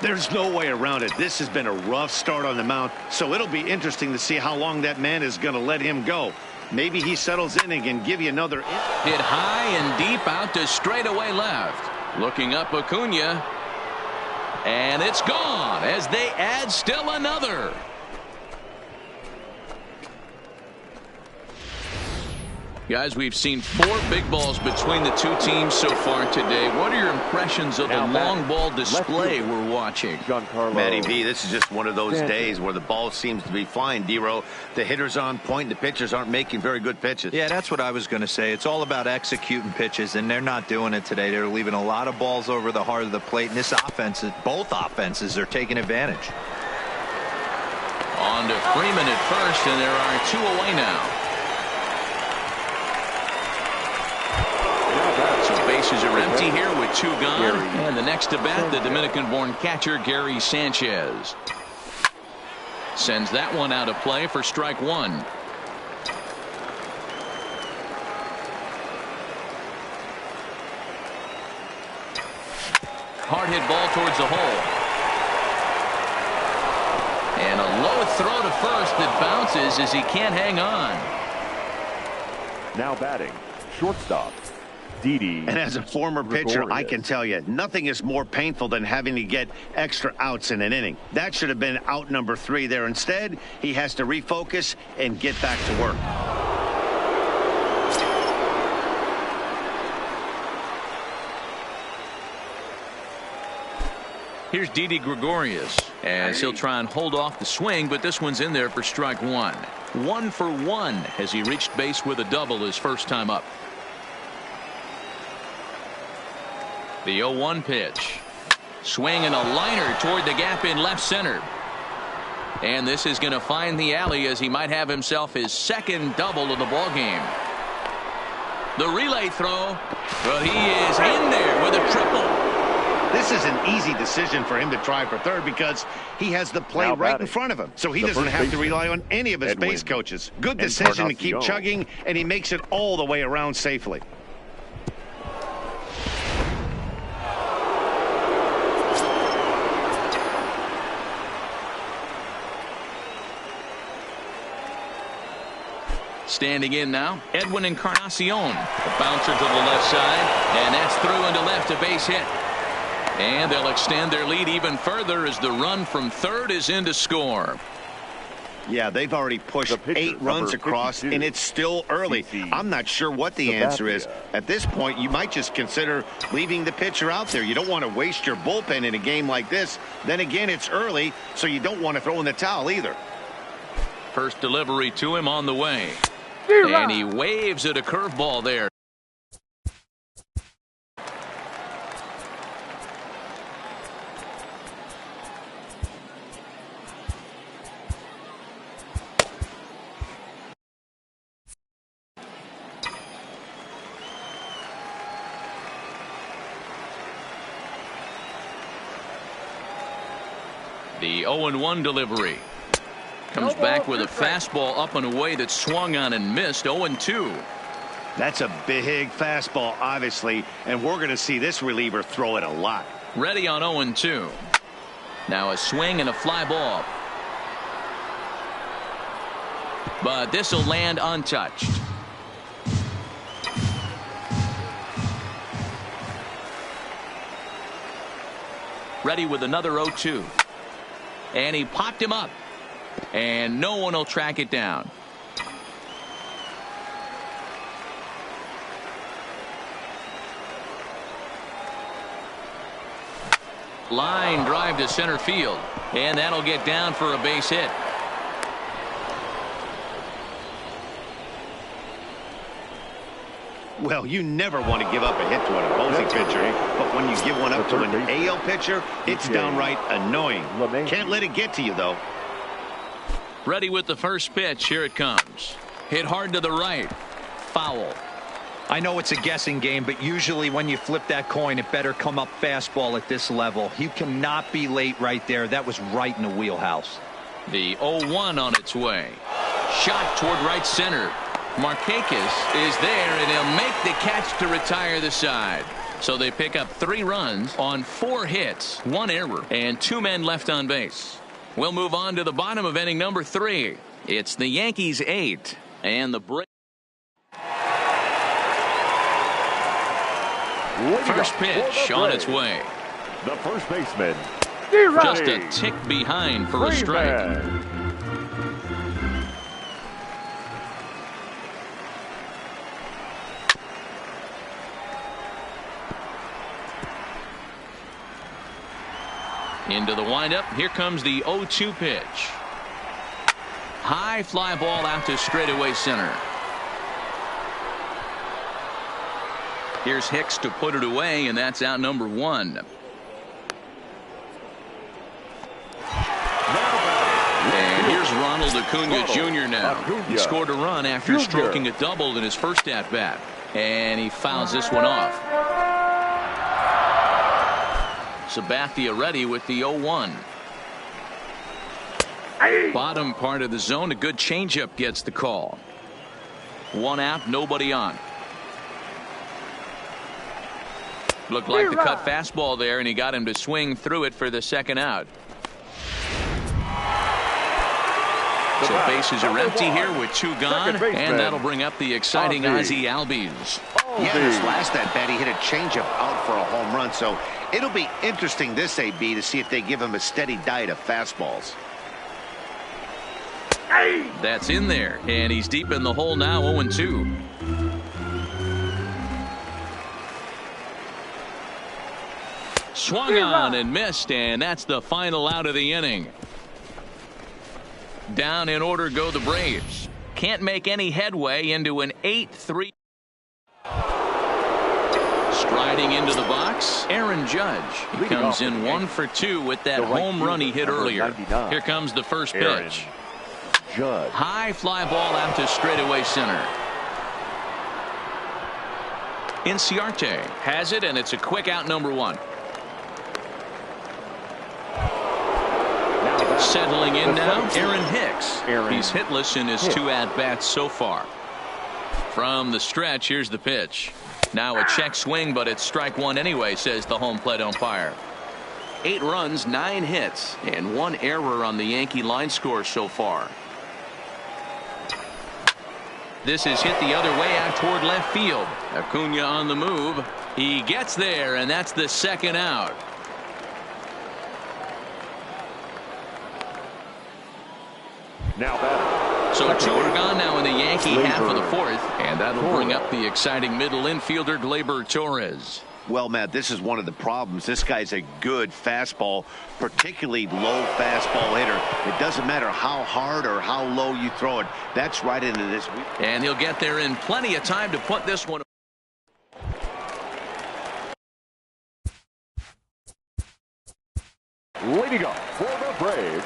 There's no way around it. This has been a rough start on the mound, so it'll be interesting to see how long that man is going to let him go. Maybe he settles in and can give you another. Hit high and deep out to straightaway left. Looking up Acuna, and it's gone as they add still another. Guys, we've seen 4 big balls between the two teams so far today. What are your impressions of the long ball display we're watching? Matty V, this is just one of those days where the ball seems to be flying, D-Row. The hitter's on point. The pitchers aren't making very good pitches. Yeah, that's what I was going to say. It's all about executing pitches, and they're not doing it today. They're leaving a lot of balls over the heart of the plate, and this offense, both offenses are taking advantage. On to Freeman at first, and there are 2 away now. Bases are empty here with 2 gone. And the next to bat, the Dominican-born catcher, Gary Sanchez. Sends that one out of play for strike 1. Hard hit ball towards the hole. And a low throw to first that bounces as he can't hang on. Now batting, shortstop. And as a former pitcher, I can tell you, nothing is more painful than having to get extra outs in an inning. That should have been out number 3 there. Instead, he has to refocus and get back to work. Here's Didi Gregorius as he'll try and hold off the swing, but this one's in there for strike 1. 1 for 1 as he reached base with a double his first time up. The 0-1 pitch. Swing and a liner toward the gap in left center. And this is going to find the alley as he might have himself his second double of the ball game. The relay throw, but he is in there with a triple. This is an easy decision for him to try for third because he has the play right in front of him. So he doesn't have to rely on any of his base coaches. Good decision to keep chugging, and he makes it all the way around safely. Standing in now, Edwin Encarnacion. The bouncer to the left side, and that's through into left, a base hit. And they'll extend their lead even further as the run from third is in to score. Yeah, they've already pushed 8 runs across, and it's still early. I'm not sure what the answer is. At this point, you might just consider leaving the pitcher out there. You don't want to waste your bullpen in a game like this. Then again, it's early, so you don't want to throw in the towel either. First delivery to him on the way. And he waves at a curveball there. The 0-1 delivery. Comes back with a fastball up and away that swung on and missed. 0-2. That's a big fastball, obviously, and we're going to see this reliever throw it a lot. Ready on 0-2. Now a swing and a fly ball. But this will land untouched. Ready with another 0-2. And he popped him up. And no one will track it down. Line drive to center field. And that'll get down for a base hit. Well, you never want to give up a hit to an opposing pitcher, but when you give one up to an AL pitcher, it's downright annoying. Can't let it get to you, though. Ready with the first pitch. Here it comes. Hit hard to the right. Foul. I know it's a guessing game, but usually when you flip that coin, it better come up fastball at this level. You cannot be late right there. That was right in the wheelhouse. The 0-1 on its way. Shot toward right center. Markakis is there, and he'll make the catch to retire the side. So they pick up 3 runs on 4 hits, 1 error, and 2 men left on base. We'll move on to the bottom of inning number 3. It's the Yankees 8 and the break. First pitch on its way. The first baseman. Just a tick behind for a strike. Into the windup. Here comes the 0-2 pitch. High fly ball out to straightaway center. Here's Hicks to put it away, and that's out number 1. And here's Ronald Acuna Jr. now. He scored a run after stroking a double in his first at-bat. And he fouls this one off. Sabathia ready with the 0-1. Bottom part of the zone. A good changeup gets the call. 1 out, nobody on. Looked like the cut fastball there, and he got him to swing through it for the second out. So bases are empty here with 2 gone, and that'll bring up the exciting Ozzie Albies. Yeah, this last at-bat, he hit a changeup out for a home run, so it'll be interesting this AB to see if they give him a steady diet of fastballs. That's in there, and he's deep in the hole now, 0-2. Swung on and missed, and that's the final out of the inning. Down in order go the Braves. Can't make any headway into an 8-3. Striding into the box, Aaron Judge. He comes in 1 for 2 with that home run he hit earlier. Here comes the first pitch. High fly ball out to straightaway center. Inciarte has it, and it's a quick out, number 1. Settling in now, Aaron Hicks. He's hitless in his 2 at-bats so far. From the stretch, here's the pitch. Now a check swing, but it's strike 1 anyway, says the home plate umpire. 8 runs, 9 hits, and 1 error on the Yankee line score so far. This is hit the other way out toward left field. Acuna on the move. He gets there, and that's the second out. Now batting. So two are gone now in the Yankee half of the fourth, and that'll bring up the exciting middle infielder Gleyber Torres. Well, Matt, this is one of the problems. This guy's a good fastball, particularly low fastball hitter. It doesn't matter how hard or how low you throw it. That's right into this. And he'll get there in plenty of time to put this one. Leading up for the Braves,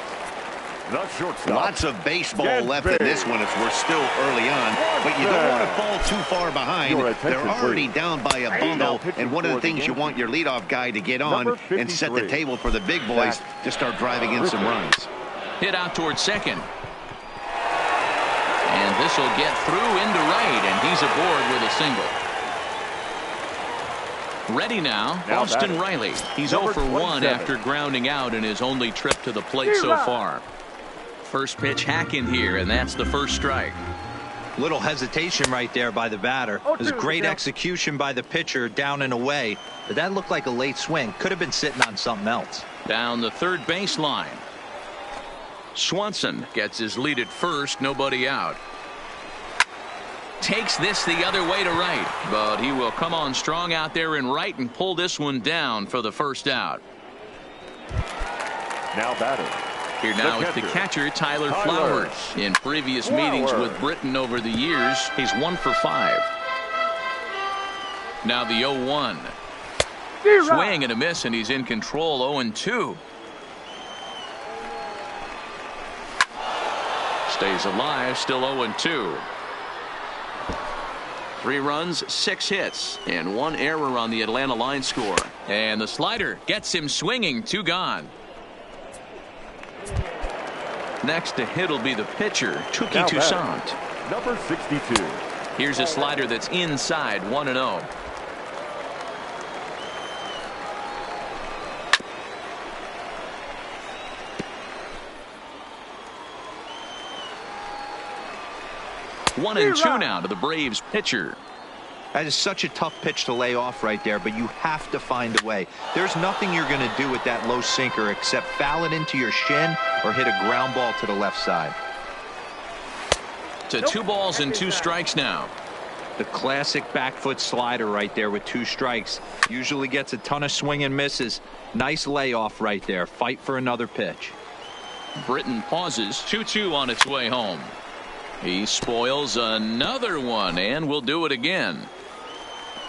the shortstop. Lots of baseball left in this one as we're still early on, but you don't want to fall too far behind. They're already down by a bundle, and one of the things you want your leadoff guy to get on and set the table for the big boys to start driving in some runs. Hit out towards second. And this will get through into right, and he's aboard with a single. Ready now, Austin Riley. He's 0 for 1 after grounding out in his only trip to the plate so far. First pitch hacking here, and that's the first strike. Little hesitation right there by the batter. It was great execution by the pitcher down and away, but that looked like a late swing. Could have been sitting on something else. Down the third baseline. Swanson gets his lead at first, nobody out. Takes this the other way to right, but he will come on strong out there in right and pull this one down for the first out. Now batting. Here now is the catcher, Tyler Flowers. In previous meetings with Britain over the years, he's 1 for 5. Now the 0-1. Swing and a miss, and he's in control. 0-2. Stays alive, still 0-2. 3 runs, 6 hits, and 1 error on the Atlanta line score. And the slider gets him swinging. 2 gone. Next to hit will be the pitcher, Touki Toussaint. Number 62. Here's a slider that's inside, 1-0. One and 2 now to the Braves pitcher. That is such a tough pitch to lay off right there, but you have to find a way. There's nothing you're going to do with that low sinker except foul it into your shin or hit a ground ball to the left side. To 2 balls and 2 strikes now. The classic back foot slider right there with 2 strikes. Usually gets a ton of swing and misses. Nice layoff right there. Fight for another pitch. Britain pauses. 2-2 on its way home. He spoils another one and will do it again.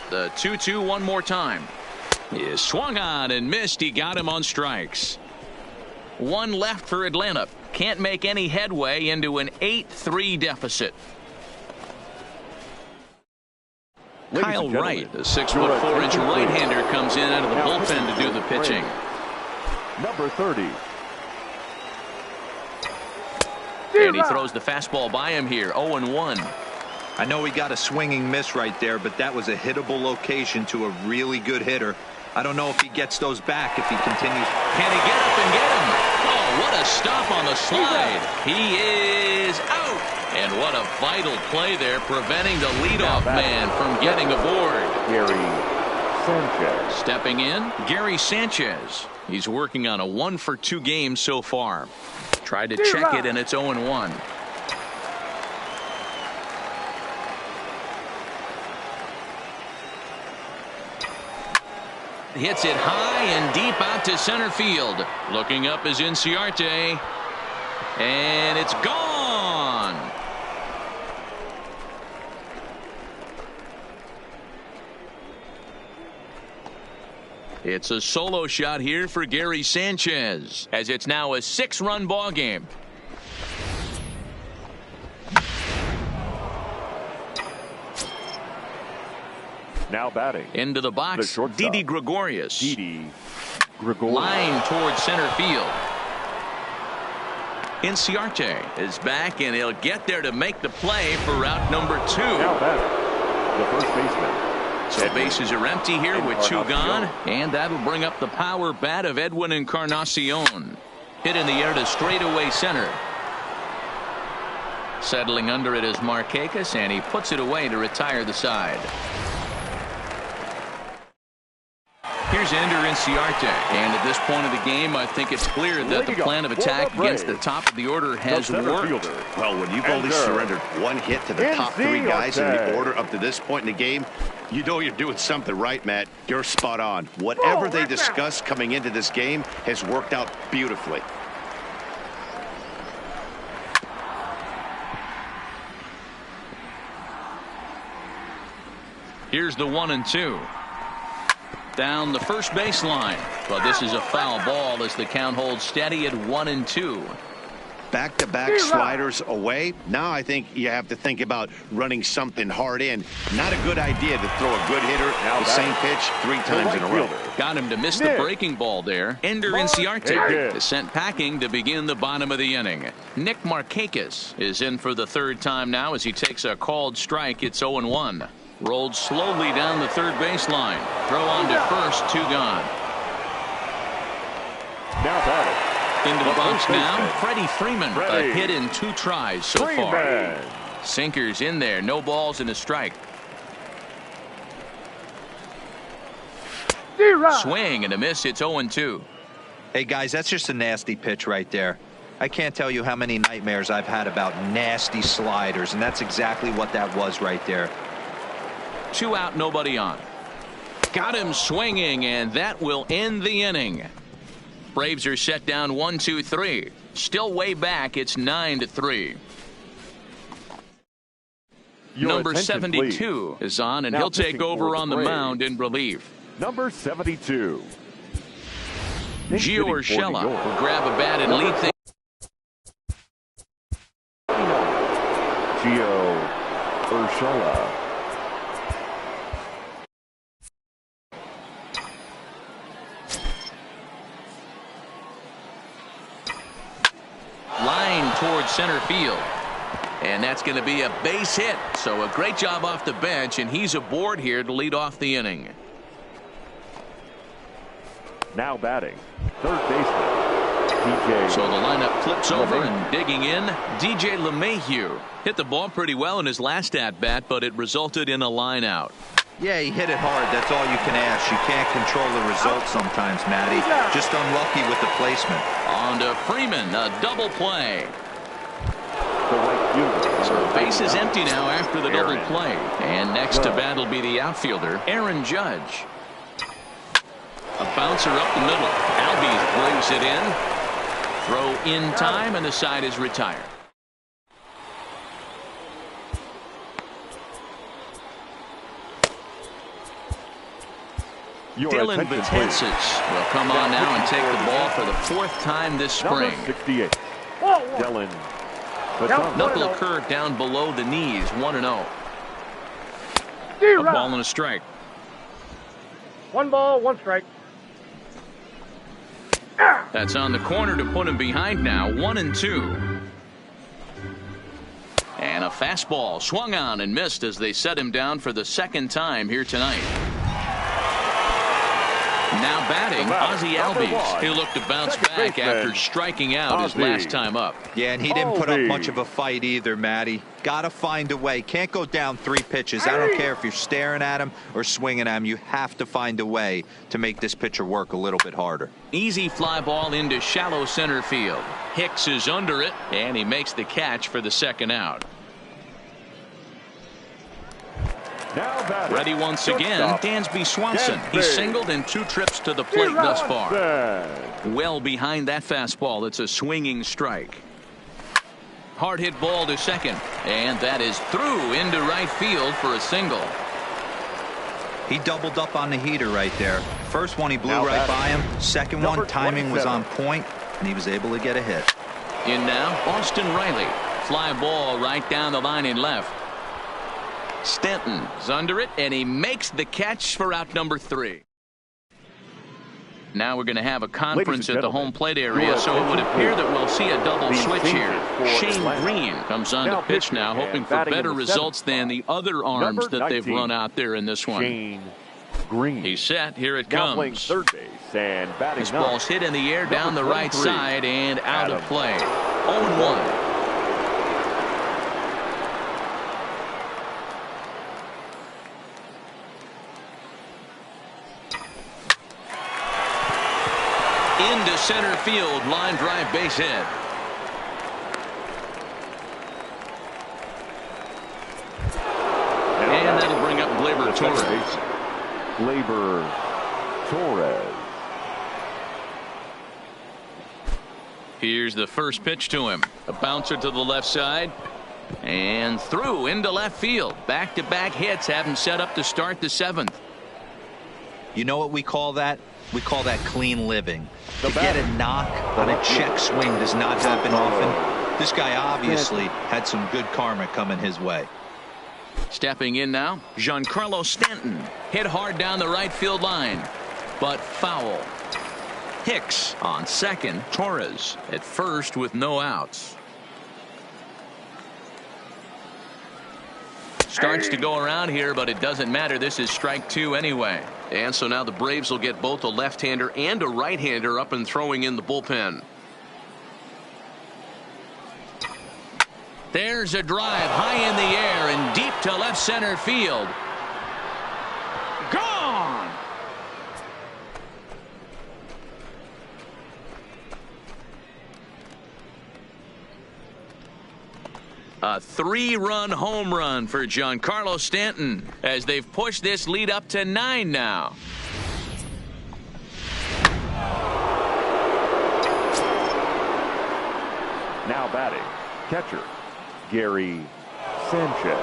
The 2-2 one more time. He is swung on and missed. He got him on strikes. 1 left for Atlanta. Can't make any headway into an 8-3 deficit. Kyle Wright, the 6'4" right-hander, comes in out of the bullpen to do the pitching. Number 30. And he throws the fastball by him here. 0-1. I know he got a swinging miss right there, but that was a hittable location to a really good hitter. I don't know if he gets those back if he continues. Can he get up and get him? Oh, what a stop on the slide. He is out. And what a vital play there, preventing the leadoff man from getting aboard. Gary Sanchez. Stepping in, Gary Sanchez. He's working on a 1 for 2 game so far. Tried to check it, and it's 0-1. Hits it high and deep out to center field. Looking up is Inciarte. And it's gone. It's a solo shot here for Gary Sanchez, as it's now a 6-run ball game. Now batting. Into the box, Didi Gregorius. Didi Gregorius. Line towards center field. Inciarte is back, and he'll get there to make the play for route number 2. Now batting. The first baseman. So bases are empty here with 2 gone, and that'll bring up the power bat of Edwin Encarnacion. Hit in the air to straightaway center. Settling under it is Markakis, and he puts it away to retire the side. Here's Ender Inciarte, and at this point of the game, I think it's clear that the plan of attack against the top of the order has worked. Well, when you've only surrendered one hit to the top three guys in the order up to this point in the game, you know you're doing something right, Matt. You're spot on. Whatever they discussed coming into this game has worked out beautifully. Here's the 1-2. Down the first baseline, but this is a foul ball as the count holds steady at 1-2. Back-to-back sliders away. Now I think you have to think about running something hard in. Not a good idea to throw a good hitter the same pitch 3 times in a row. Got him to miss the breaking ball there. Ender Inciarte is sent packing to begin the bottom of the inning. Nick Markakis is in for the 3rd time now as he takes a called strike. It's 0-1. Rolled slowly down the third baseline. Throw on to first, 2 gone. Now batting. Into the box now, Freddie Freeman. A hit in 2 tries so far. Sinkers in there, no balls and a strike. Swing and a miss, it's 0-2. Hey guys, that's just a nasty pitch right there. I can't tell you how many nightmares I've had about nasty sliders, and that's exactly what that was right there. 2 out, nobody on. Got him swinging, and that will end the inning. Braves are set down 1-2-3. Still way back. It's 9-3. Number 72 is on, and he'll take over on the mound in relief. Number 72. Gio Urshela will grab a bat and lead things. Gio Urshela. Line towards center field. And that's going to be a base hit. So a great job off the bench, and he's aboard here to lead off the inning. Now batting, third baseman, DJ. So the lineup flips over, and digging in, DJ LeMahieu. Hit the ball pretty well in his last at-bat, but it resulted in a line out. Yeah, he hit it hard. That's all you can ask. You can't control the result sometimes, Matty. Just unlucky with the placement. On to Freeman, a double play. The right fielder. So base is empty now after the double play. And next to bat will be the outfielder, Aaron Judge. A bouncer up the middle. Albies brings it in. Throw in time, and the side is retired. Dylan Betances will come on now and take the ball for the 4th time this spring. 68. Dylan Betances. Knuckle curve down below the knees, 1-0. A ball and a strike. 1 ball, 1 strike. That's on the corner to put him behind now, 1-2. And a fastball swung on and missed as they set him down for the 2nd time here tonight. Now batting, Ozzie Albies. He'll look to bounce back after striking out his last time up. Yeah, and he didn't put up much of a fight either, Matty. Got to find a way. Can't go down 3 pitches. I don't care if you're staring at him or swinging at him. You have to find a way to make this pitcher work a little bit harder. Easy fly ball into shallow center field. Hicks is under it, and he makes the catch for the 2nd out. Ready once again, Dansby Swanson. He's singled in 2 trips to the plate thus far. Well behind that fastball. It's a swinging strike. Hard hit ball to second, and that is through into right field for a single. He doubled up on the heater right there. First one he blew right by him. Second one, timing was on point, and he was able to get a hit. In now, Austin Riley. Fly ball right down the line in left. Stanton's under it, and he makes the catch for out number 3. Now we're going to have a conference at the home plate area, so it would appear that we'll see a double switch here. Shane Green comes on to pitch now, hoping for better results than the other arms that they've run out there in this one. Shane Green. He's set. Here it now comes. Playing third base and batting this ball's hit in the air down the right side and out of play. 0-1. Into center field, line drive, base hit. And that'll bring up Gleyber Torres. Gleyber Torres. Here's the first pitch to him. A bouncer to the left side. And through into left field. Back-to-back hits have him set up to start the 7th. You know what we call that? We call that clean living. To get a knock on a check swing does not happen often. This guy obviously had some good karma coming his way. Stepping in now, Giancarlo Stanton. Hit hard down the right field line, but foul. Hicks on second. Torres at first with no outs. Starts to go around here, but it doesn't matter. This is strike 2 anyway. And so now the Braves will get both a left-hander and a right-hander up and throwing in the bullpen. There's a drive high in the air and deep to left center field. Gone! A 3-run home run for Giancarlo Stanton as they've pushed this lead up to 9 now. Now batting, catcher, Gary Sanchez.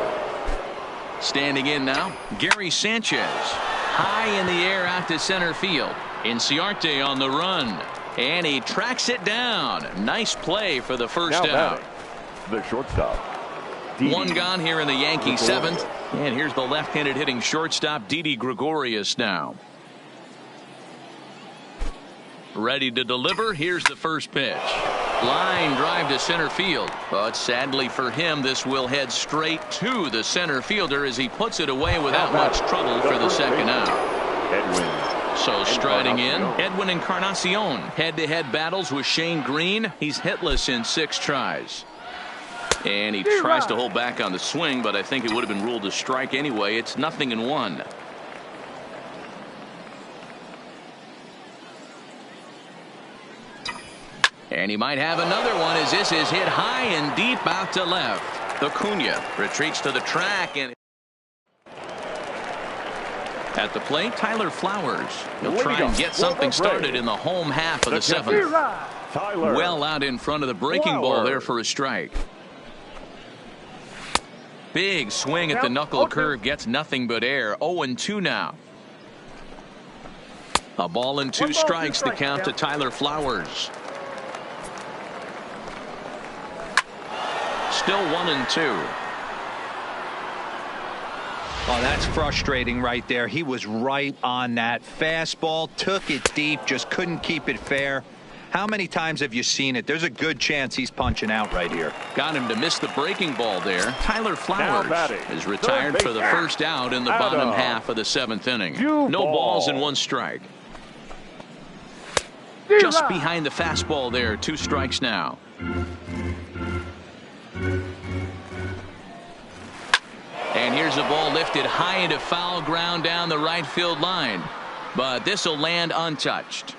Standing in now, Gary Sanchez. High in the air out to center field. Inciarte on the run. And he tracks it down. Nice play for the first out. The shortstop. One gone here in the Yankee 7th. And here's the left-handed hitting shortstop, Didi Gregorius now. Ready to deliver. Here's the first pitch. Line drive to center field. But sadly for him, this will head straight to the center fielder as he puts it away without much trouble for the second out. Edwin. So striding in, Edwin Encarnacion. Head-to-head battles with Shane Green. He's hitless in 6 tries. And he tries to hold back on the swing, but I think it would have been ruled a strike anyway. It's 0-1. And he might have another one as this is hit high and deep out to left. Acuna retreats to the track and at the plate, Tyler Flowers. He'll try and get something started in the home half of the 7th. Well out in front of the breaking ball there for a strike. Big swing at the knuckle curve gets nothing but air. 0-2 now. A ball and 2 strikes to count to Tyler Flowers. Still 1-2. Oh, that's frustrating right there. He was right on that fastball, took it deep, just couldn't keep it fair. How many times have you seen it? There's a good chance he's punching out right here. Got him to miss the breaking ball there. Tyler Flowers is retired for the first out in the bottom half of the 7th inning. No balls and 1 strike. Just behind the fastball there. 2 strikes now. And here's a ball lifted high into foul ground down the right field line. But this will land untouched.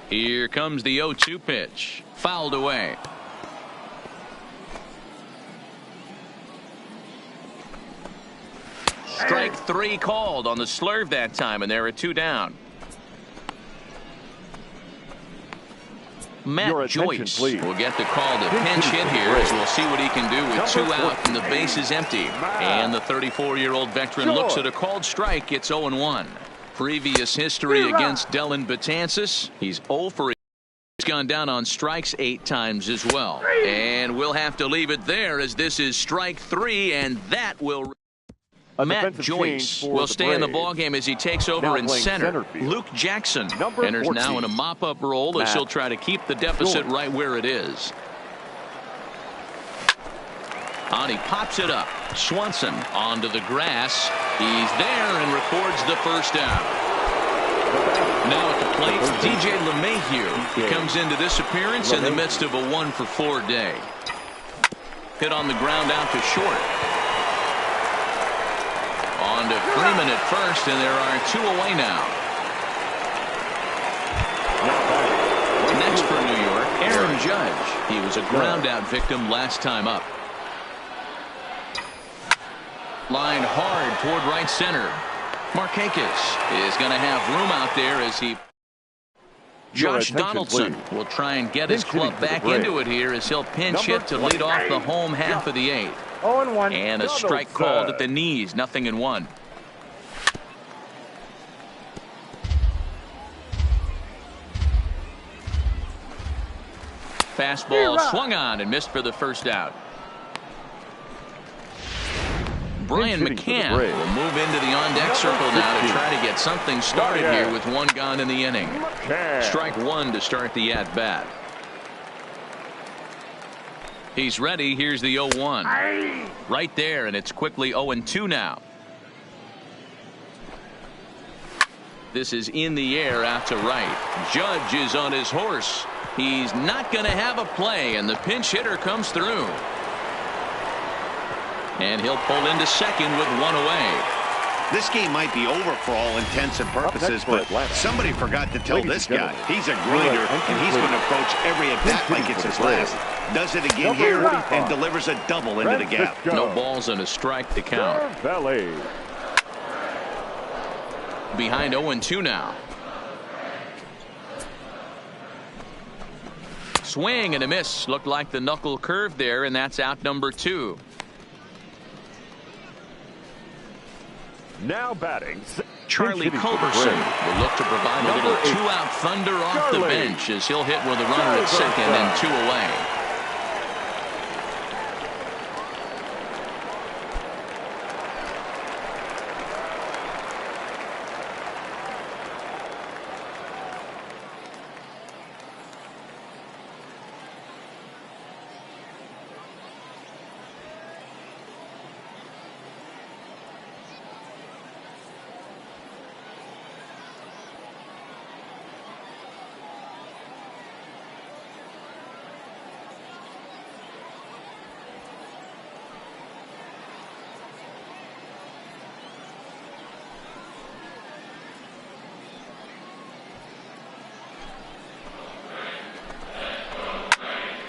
Here comes the 0-2 pitch. Fouled away. Strike 3 called on the slurve that time, and there are 2 down. Matt Joyce will get the call to pinch hit here as we'll see what he can do with 2 out and the base is empty. And the 34-year-old veteran looks at a called strike. It's 0-1. Previous history against Dellin Betances. He's 0 for. He's gone down on strikes 8 times as well. And we'll have to leave it there as this is strike 3, and that will. Matt Joyce will stay in the ballgame as he takes over in center. Luke Jackson enters now in a mop-up role as he'll try to keep the deficit right where it is. On he pops it up. Swanson onto the grass. He's there and records the first out. Now at the plate, DJ LeMahieu comes into this appearance in the midst of a 1-for-4 day. Hit on the ground out to short. On to Freeman at first, and there are 2 away now. Aaron Judge. He was a ground out victim last time up. Line hard toward right center. Markakis is going to have room out there as he. Josh Donaldson will try and get his club back into it here as he'll pinch hit to lead off the home half of the 8th. 0-1. And a strike called at the knees, 0-1. Fastball swung on and missed for the first out. Brian McCann will move into the on-deck circle now to try to get something started here with 1 gone in the inning. Strike 1 to start the at-bat. He's ready. Here's the 0-1. Right there, and it's quickly 0-2 now. This is in the air out to right. Judge is on his horse. He's not going to have a play, and the pinch hitter comes through. And he'll pull into second with 1 away. This game might be over for all intents and purposes, but somebody forgot to tell this guy he's a grinder, and he's going to approach every at-bat like it's his last. Does it again here and delivers a double into the gap. No balls and a strike to count. Behind 0-2 now. Swing and a miss. Looked like the knuckle curve there, and that's out number 2. Now batting, Charlie Culberson will look to provide a little 2-out thunder off the bench as he'll hit with a runner at second and 2 away.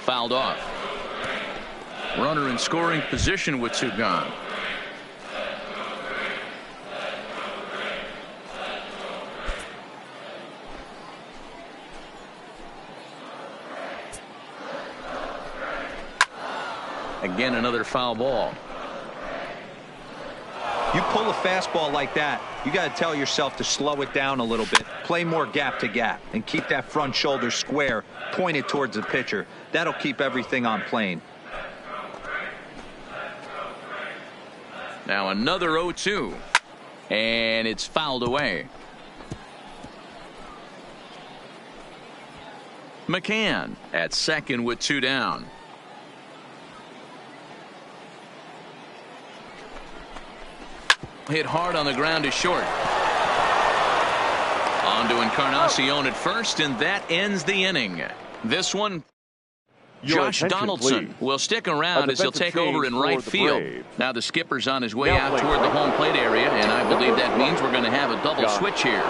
Fouled off. Runner in scoring position with 2 gone. Again, another foul ball. You pull a fastball like that, you got to tell yourself to slow it down a little bit, play more gap to gap, and keep that front shoulder square pointed towards the pitcher. That'll keep everything on plane. Now another 0-2, and it's fouled away. McCann at second with 2 down. Hit hard on the ground to short. On to Encarnacion at first, and that ends the inning. This one, Josh Donaldson will stick around as he'll take over in right field. Now the skipper's on his way out toward the home plate area, and I believe that means we're going to have a double switch here.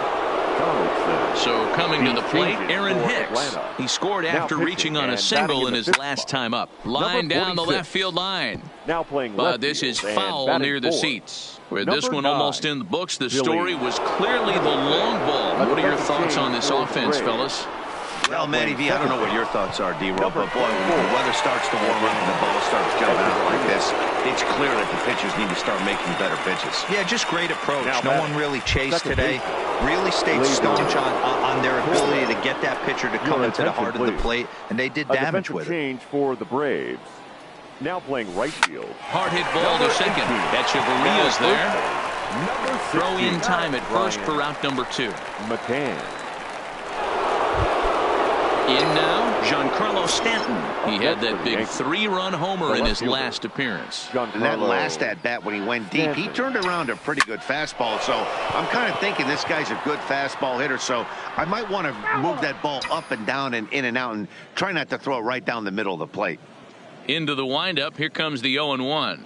So coming to the plate, Aaron Hicks. He scored after reaching on a single in his last time up. Line down the left field line. But this is foul near the seats. With this one almost in the books, the story was clearly the long ball. What are your thoughts on this offense, fellas? Well, Matty V, I don't know what your thoughts are, D-Roll, but boy, when the weather starts to warm up and the ball starts jumping out like this, it's clear that the pitchers need to start making better pitches. Yeah, just great approach. No one really chased today. Really stayed staunch on their ability to get that pitcher to come into the heart of the plate, and they did damage with it. Change for the Braves. Now playing right field. Hard hit ball to second. Echeverria's there. Throw in time at first for route number 2. McCann. In now, Giancarlo Stanton. He had that big 3-run homer in his last appearance. And that last at-bat when he went deep, he turned around a pretty good fastball. So I'm kind of thinking this guy's a good fastball hitter. So I might want to move that ball up and down and in and out and try not to throw it right down the middle of the plate. Into the windup. Here comes the 0-1.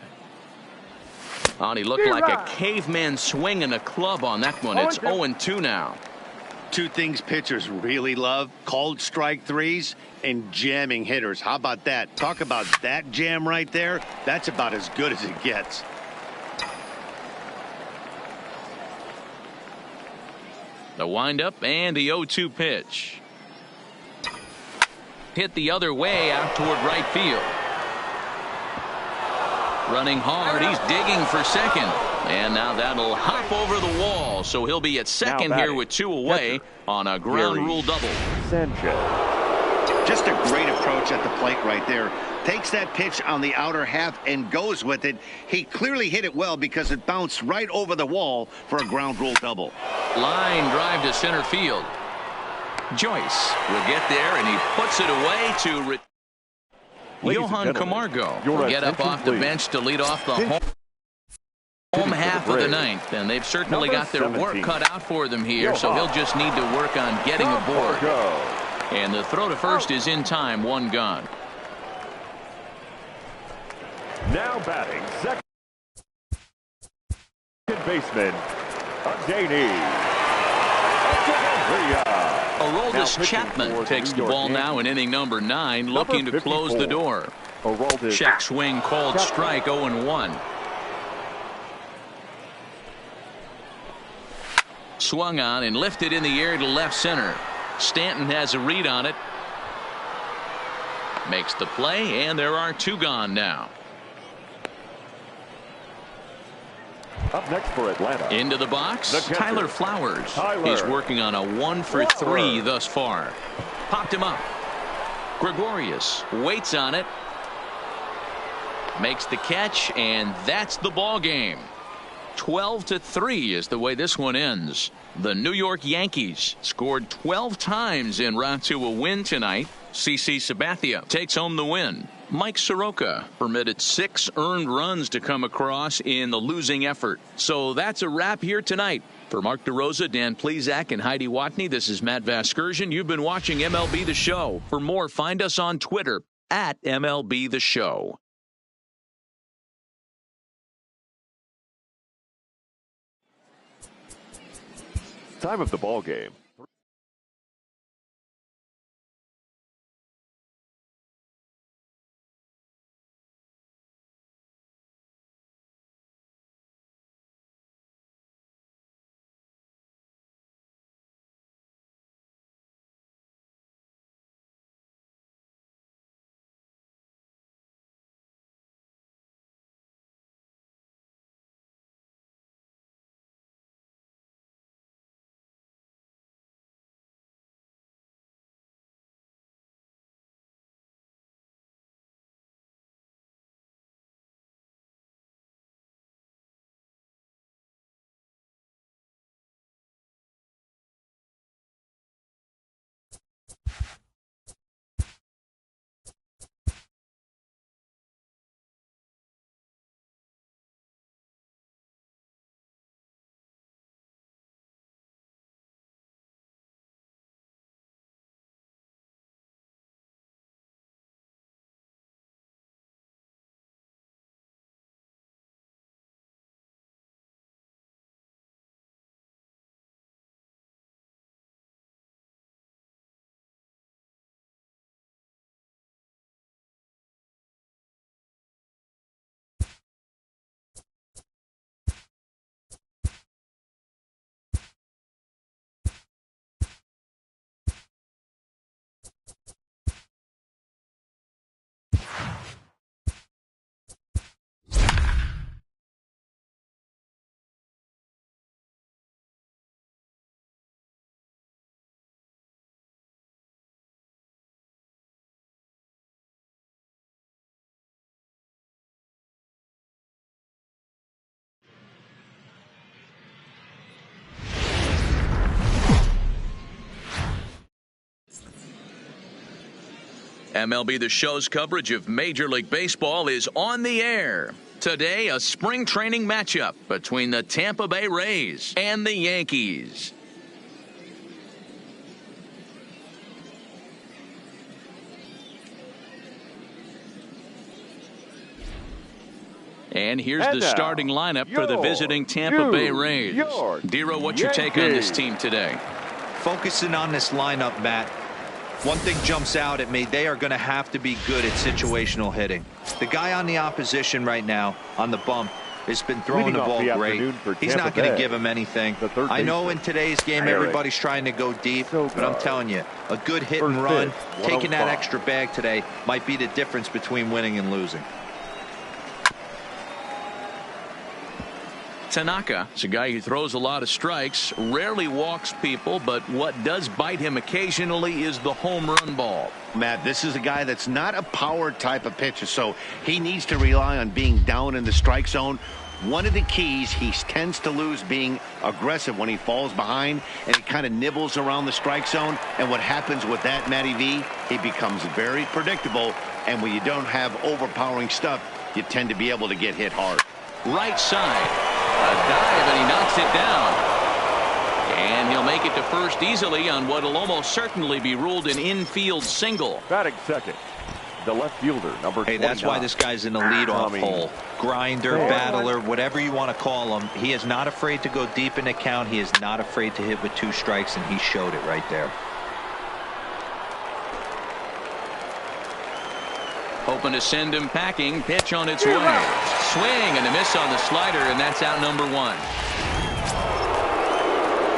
Oh, he looked like a caveman swinging a club on that one. It's 0-2 now. Two things pitchers really love: called strike threes and jamming hitters. How about that? Talk about that jam right there. That's about as good as it gets. The windup and the 0-2 pitch. Hit the other way out toward right field. Running hard, he's digging for second. And now that'll hop over the wall, so he'll be at second here with 2 away on a ground rule double. Sanchez. Just a great approach at the plate right there. Takes that pitch on the outer half and goes with it. He clearly hit it well because it bounced right over the wall for a ground rule double. Line drive to center field. Joyce will get there, and he puts it away to Johan Camargo will get up off the bench to lead off the home half of the ninth, and they've certainly got their work cut out for them here, so he'll just need to work on getting aboard. And the throw to first is in time, 1 gone. Now batting second baseman, Adeney. Aroldis Chapman takes the ball now in inning number 9, looking to close the door. Check swing called strike, 0-1. Swung on and lifted in the air to left center. Stanton has a read on it. Makes the play, and there are 2 gone now. Up next for Atlanta. Into the box, Tyler Flowers. He's working on a 1 for 3 thus far. Popped him up. Gregorius waits on it. Makes the catch, and that's the ball game. 12-3 is the way this one ends. The New York Yankees scored 12 times en route to a win tonight. CC Sabathia takes home the win. Mike Soroka permitted 6 earned runs to come across in the losing effort. So that's a wrap here tonight. For Mark DeRosa, Dan Plesac, and Heidi Watney, this is Matt Vasgersian. You've been watching MLB The Show. For more, find us on Twitter at MLB The Show. Time of the ball game. MLB The Show's coverage of Major League Baseball is on the air. Today, a spring training matchup between the Tampa Bay Rays and the Yankees. And here's the starting lineup for the visiting Tampa Bay Rays. Dero, what's your take on this team today? Focusing on this lineup, Matt, one thing jumps out at me. They are going to have to be good at situational hitting. The guy on the opposition right now on the bump has been throwing the ball great. He's not going to give him anything. I know in today's game everybody's trying to go deep, but I'm telling you, a good hit and run, taking that extra bag today might be the difference between winning and losing. Tanaka is a guy who throws a lot of strikes, rarely walks people, but what does bite him occasionally is the home run ball. Matt, this is a guy that's not a power type of pitcher, so he needs to rely on being down in the strike zone. One of the keys, he tends to lose being aggressive when he falls behind, and he kind of nibbles around the strike zone. And what happens with that, Matty V, he becomes very predictable, and when you don't have overpowering stuff, you tend to be able to get hit hard. Right side. A dive, and he knocks it down. And he'll make it to first easily on what will almost certainly be ruled an infield single. Batting second, the left fielder, number 29. Hey, that's why this guy's in the leadoff hole. Grinder, battler, whatever you want to call him. He is not afraid to go deep in the count. He is not afraid to hit with 2 strikes, and he showed it right there. Hoping to send him packing. Pitch on its way. Swing and a miss on the slider, and that's out number 1.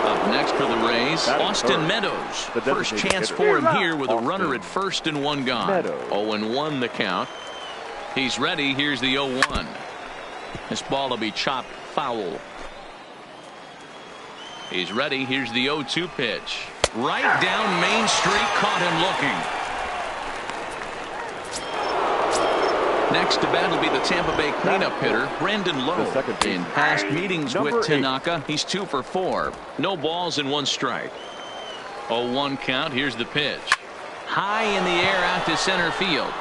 Up next for the Rays, Austin Meadows. First chance for him here with a runner at first and 1 gone. 0-1 the count. He's ready. Here's the 0-1. This ball will be chopped foul. He's ready. Here's the 0-2 pitch. Right down Main Street. Caught him looking. Next to bat will be the Tampa Bay cleanup hitter, Brandon Lowe. In past meetings with Tanaka, he's 2 for 4. No balls and 1 strike. 0-1 count. Here's the pitch. High in the air out to center field.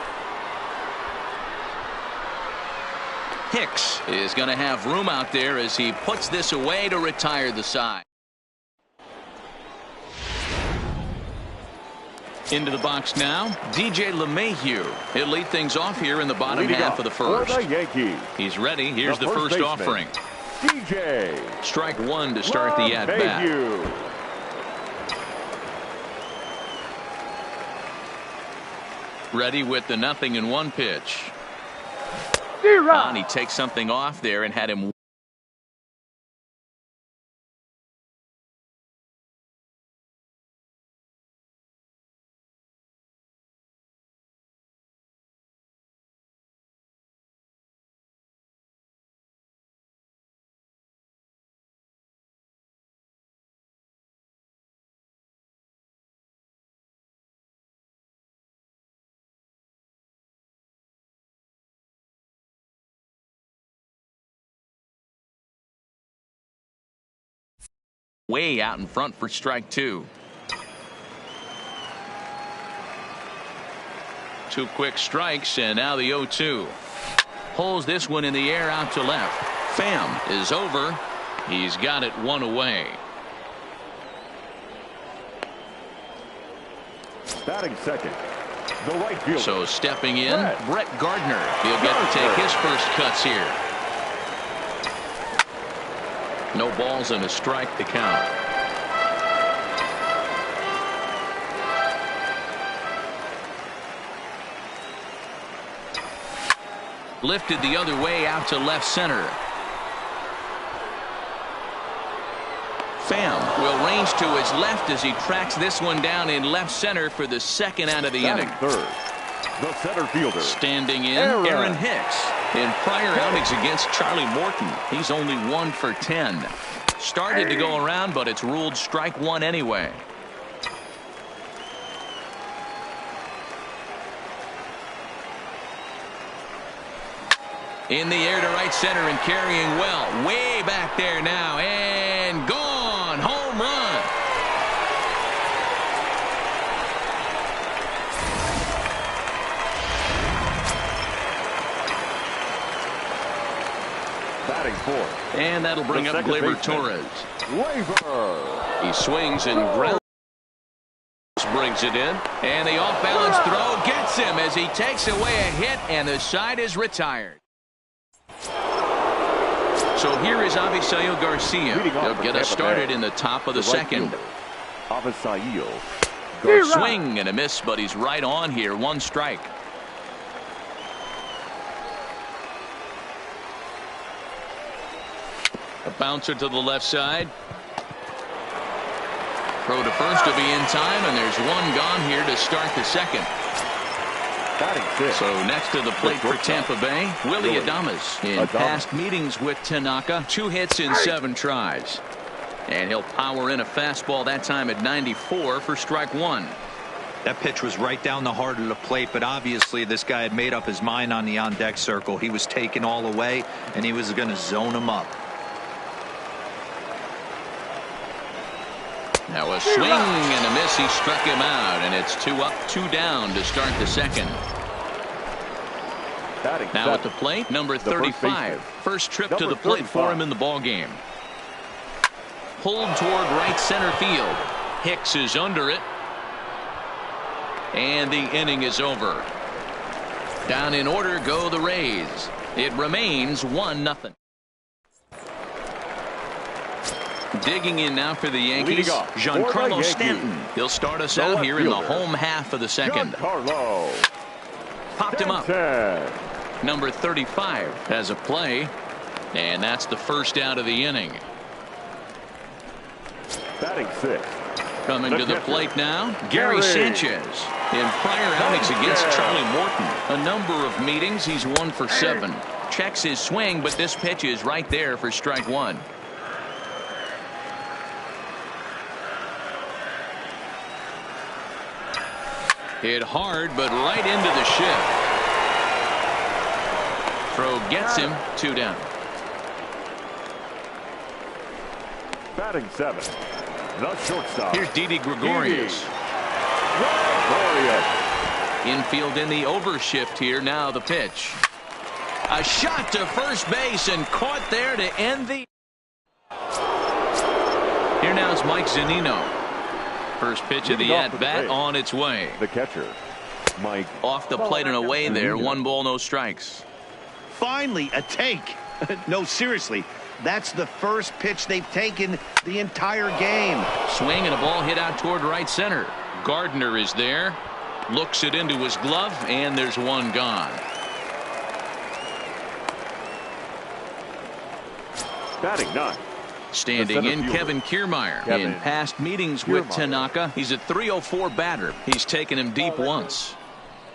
Hicks is going to have room out there as he puts this away to retire the side. Into the box now, DJ LeMahieu. He'll lead things off here in the bottom half of the first. For the Yankees. He's ready. Here's the first offering. DJ. Strike 1 to start the at-bat. Ready with the 0-1 pitch. And he takes something off there and had him. Way out in front for strike 2. 2 quick strikes, and now the 0-2. Pulls this one in the air out to left. Pham is over. He's got it 1 away. Batting second, the right fielder. So stepping in, Brett Gardner. He'll get to take his first cuts here. No balls and a strike to count. Lifted the other way out to left center. Pham will range to his left as he tracks this one down in left center for the 2nd out of the inning. Third, the center fielder. Standing in, Aaron Hicks. In prior outings against Charlie Morton, he's only 1 for 10. Started to go around, but it's ruled strike 1 anyway. In the air to right center and carrying well. Way back there now, and gone. Home run. Batting 4th. And that'll bring up Gleyber Torres. He swings and grounds. Brings it in. And the off-balance throw gets him as he takes away a hit, and the side is retired. So here is Avisail Garcia. He'll get us started in the top of the 2nd. Avisail. Swing and a miss, but he's right on here. One strike. A bouncer to the left side. Throw to first to be in time, and there's one gone here to start the second. So next to the plate for Tampa Bay, Willie Adames. In past meetings with Tanaka, 2 hits in 7 tries. And he'll power in a fastball that time at 94 for strike 1. That pitch was right down the heart of the plate, but obviously this guy had made up his mind on the on-deck circle. He was taken all away, and he was going to zone him up. Now a swing and a miss. He struck him out, and it's 2 up, 2 down to start the second. Now at the plate, number 35. First trip to the plate for him in the ball game. Pulled toward right center field. Hicks is under it. And the inning is over. Down in order go the Rays. It remains 1-0. Digging in now for the Yankees, Giancarlo Stanton. He'll start us out here in the home half of the second. Popped him up. Number 35 has a play, and that's the first out of the inning. Batting 6. Coming to the plate now, Gary Sanchez. In prior outings against Charlie Morton, a number of meetings, he's 1 for 7. Checks his swing, but this pitch is right there for strike 1. Hit hard, but right into the shift. Throw gets him. 2 down. Batting 7. The shortstop. Here's Didi Gregorius. Infield in the overshift here. Now the pitch. A shot to first base and caught there to end the. Here now is Mike Zunino. First pitch of the at-bat on its way. The catcher, Mike. Off the plate and away there. 1 ball, no strikes. Finally, a take. No, seriously. That's the first pitch they've taken the entire game. Swing and a ball hit out toward right center. Gardner is there. Looks it into his glove, and there's 1 gone. Batting 9. Standing in, Kevin Kiermaier. In past meetings with Tanaka, he's a .304 batter. He's taken him deep once.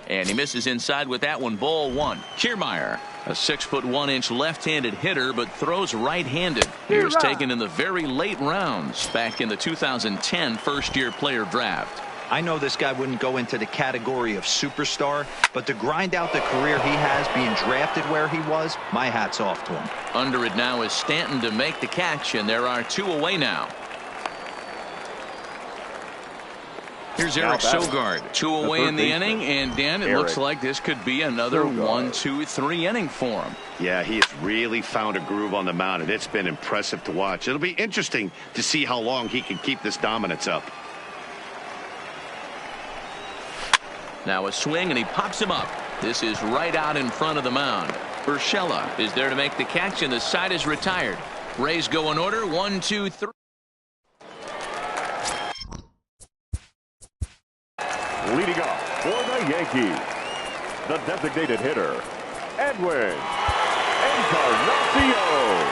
And he misses inside with that one. Ball 1. Kiermaier, a 6'1" left-handed hitter, but throws right-handed. He was taken in the very late rounds back in the 2010 first-year player draft. I know this guy wouldn't go into the category of superstar, but to grind out the career he has being drafted where he was, my hat's off to him. Under it now is Stanton to make the catch, and there are 2 away now. Here's Eric Sogard. 2 away in the inning, and Dan, it looks like this could be another 1, 2, 3 inning for him. Yeah, he has really found a groove on the mound, and it's been impressive to watch. It'll be interesting to see how long he can keep this dominance up. Now a swing, and he pops him up. This is right out in front of the mound. Urshela is there to make the catch, and the side is retired. Rays go in order. 1, 2, 3. Leading off for the Yankees, the designated hitter, Edwin Encarnacion.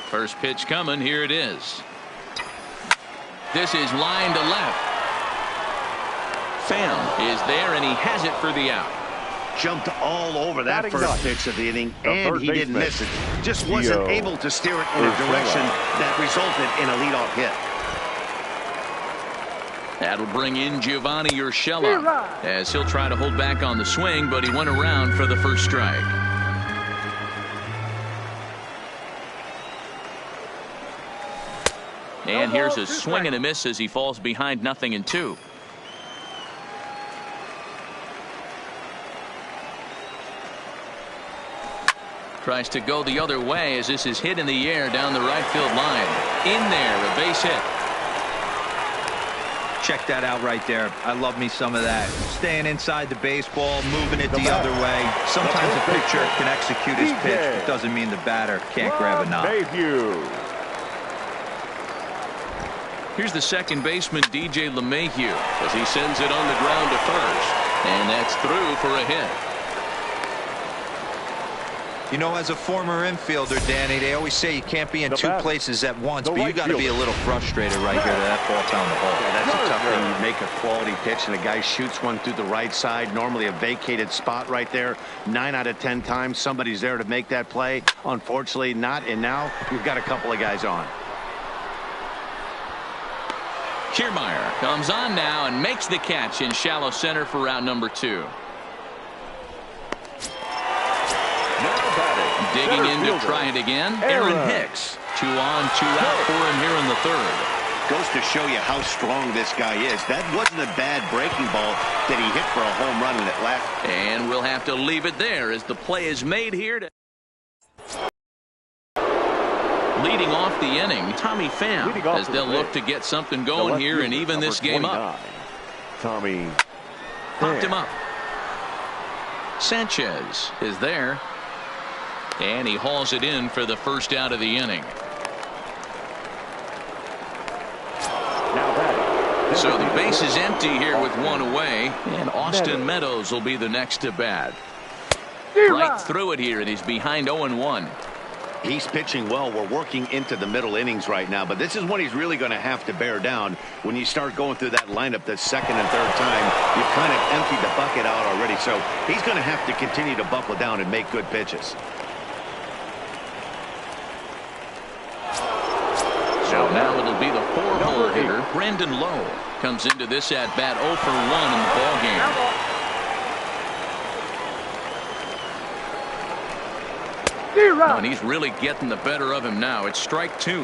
First pitch coming. Here it is. This is line to left. Pham is there, and he has it for the out. Jumped all over that first pitch of the inning, and he didn't miss it. Just wasn't able to steer it in a direction that resulted in a leadoff hit. That'll bring in Giovanni Urshela, as he'll try to hold back on the swing, but he went around for the first strike. And here's a swing and a miss as he falls behind 0-2. Tries to go the other way as this is hit in the air down the right field line. In there, a base hit. Check that out right there. I love me some of that. Staying inside the baseball, moving it the other way. Sometimes a pitcher can execute his pitch. It doesn't mean the batter can't grab a knob. Here's the second baseman, DJ LeMahieu, as he sends it on the ground to first. And that's through for a hit. You know, as a former infielder, Danny, they always say you can't be in two places at once, but you got to be a little frustrated right here that ball found the hole. Yeah, that's a tough thing. You make a quality pitch and a guy shoots one through the right side, normally a vacated spot right there. 9 out of 10 times somebody's there to make that play. Unfortunately not, and now we've got a couple of guys on. Kiermaier comes on now and makes the catch in shallow center for round number 2. Digging in to try it again, Aaron Hicks. 2 on, 2 out for him here in the third. Goes to show you how strong this guy is. That wasn't a bad breaking ball that he hit for a home run when it left. And we'll have to leave it there as the play is made here. Leading off the inning, Tommy Pham, as they'll look to get something going here and even this game up. Tommy Popped him up. Sanchez is there. And he hauls it in for the first out of the inning. So the base is empty here with 1 away, and Austin Meadows will be the next to bat. Right through it here, and he's behind 0-1. He's pitching well. We're working into the middle innings right now, but this is when he's really going to have to bear down. When you start going through that lineup the second and third time, you've kind of emptied the bucket out already, so he's going to have to continue to buckle down and make good pitches. So now it'll be the 4-hole hitter, Brandon Lowe. Comes into this at-bat 0 for 1 in the ballgame. And he's really getting the better of him now. It's strike 2.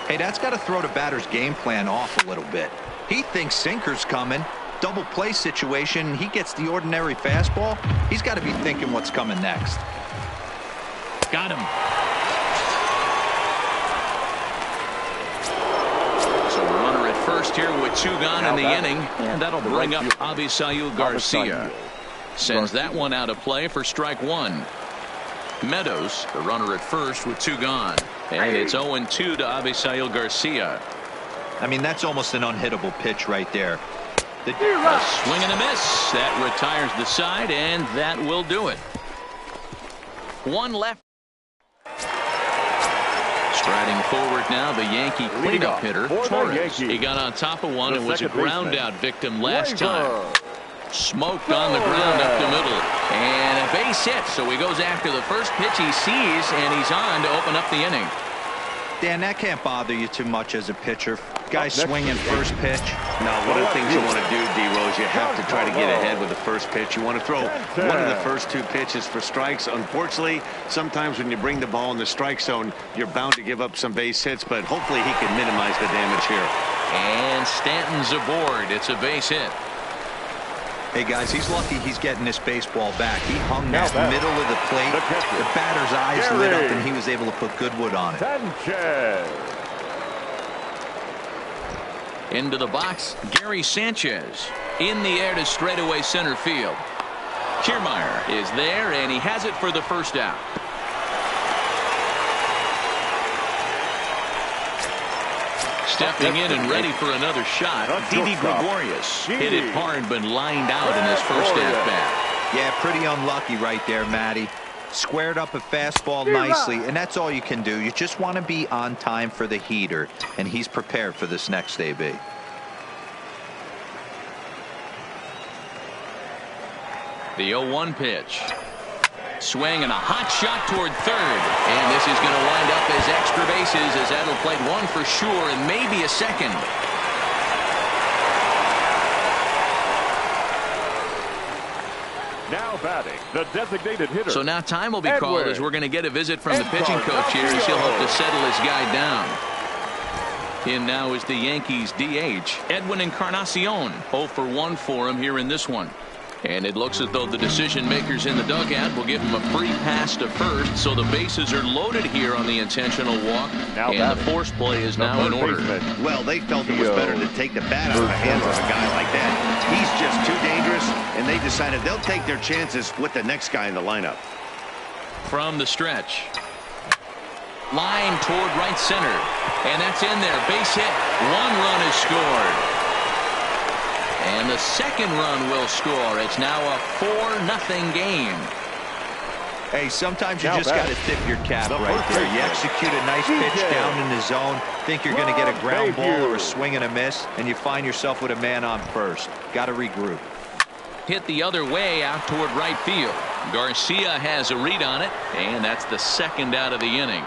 Hey, that's got to throw the batter's game plan off a little bit. He thinks sinker's coming. Double play situation. He gets the ordinary fastball. He's got to be thinking what's coming next. Got him. First here with 2 gone in the inning, and that'll bring up Avisail Garcia. Sends that one out of play for strike 1. Meadows, the runner at first with 2 gone, and it's 0-2 to Avisail Garcia. I mean, that's almost an unhittable pitch right there. A swing and a miss. That retires the side, and that will do it. 1 left. Striding forward now, the Yankee cleanup hitter, Torres. He got on top of one and was a ground-out victim last time. Smoked on the ground up the middle. And a base hit, so he goes after the first pitch he sees, and he's on to open up the inning. Dan, that can't bother you too much as a pitcher. Guy swinging first pitch. No, one of the things you want to do, D-Rose, you have to try to get ahead with the first pitch. You want to throw one of the first 2 pitches for strikes. Unfortunately, sometimes when you bring the ball in the strike zone, you're bound to give up some base hits, but hopefully he can minimize the damage here. And Stanton's aboard. It's a base hit. Hey, guys, he's lucky he's getting this baseball back. He hung that middle of the plate. The batter's eyes lit up, and he was able to put good wood on it. Into the box, Gary Sanchez. In the air to straightaway center field. Kiermaier is there, and he has it for the first out. Stepping in and ready for another shot, Didi Gregorius. Hit it hard, but lined out in his first at-bat. Yeah, pretty unlucky right there, Matty. Squared up a fastball nicely, and that's all you can do. You just want to be on time for the heater, and he's prepared for this next AB. The 0-1 pitch. Swing and a hot shot toward third. And this is going to wind up as extra bases, as that'll play 1 for sure and maybe a second. Now batting, the designated hitter. So now time will be called as we're going to get a visit from the pitching coach here as he'll hope to settle his guy down. In now is the Yankees DH, Edwin Encarnacion. 0 for 1 for him here in this one. And it looks as though the decision makers in the dugout will give him a free pass to first, so the bases are loaded here on the intentional walk, and the force play is now in order. Well, they felt it was better to take the bat out of the hands of a guy like that. He's just too dangerous, and they decided they'll take their chances with the next guy in the lineup. From the stretch. Line toward right center, and that's in there. Base hit. 1 run is scored. And the second run will score. It's now a 4-0 game. Hey, sometimes you just got to tip your cap right there. You execute a nice pitch down in the zone, think you're going to get a ground ball or a swing and a miss, and you find yourself with a man on first. Got to regroup. Hit the other way out toward right field. Garcia has a read on it, and that's the second out of the inning.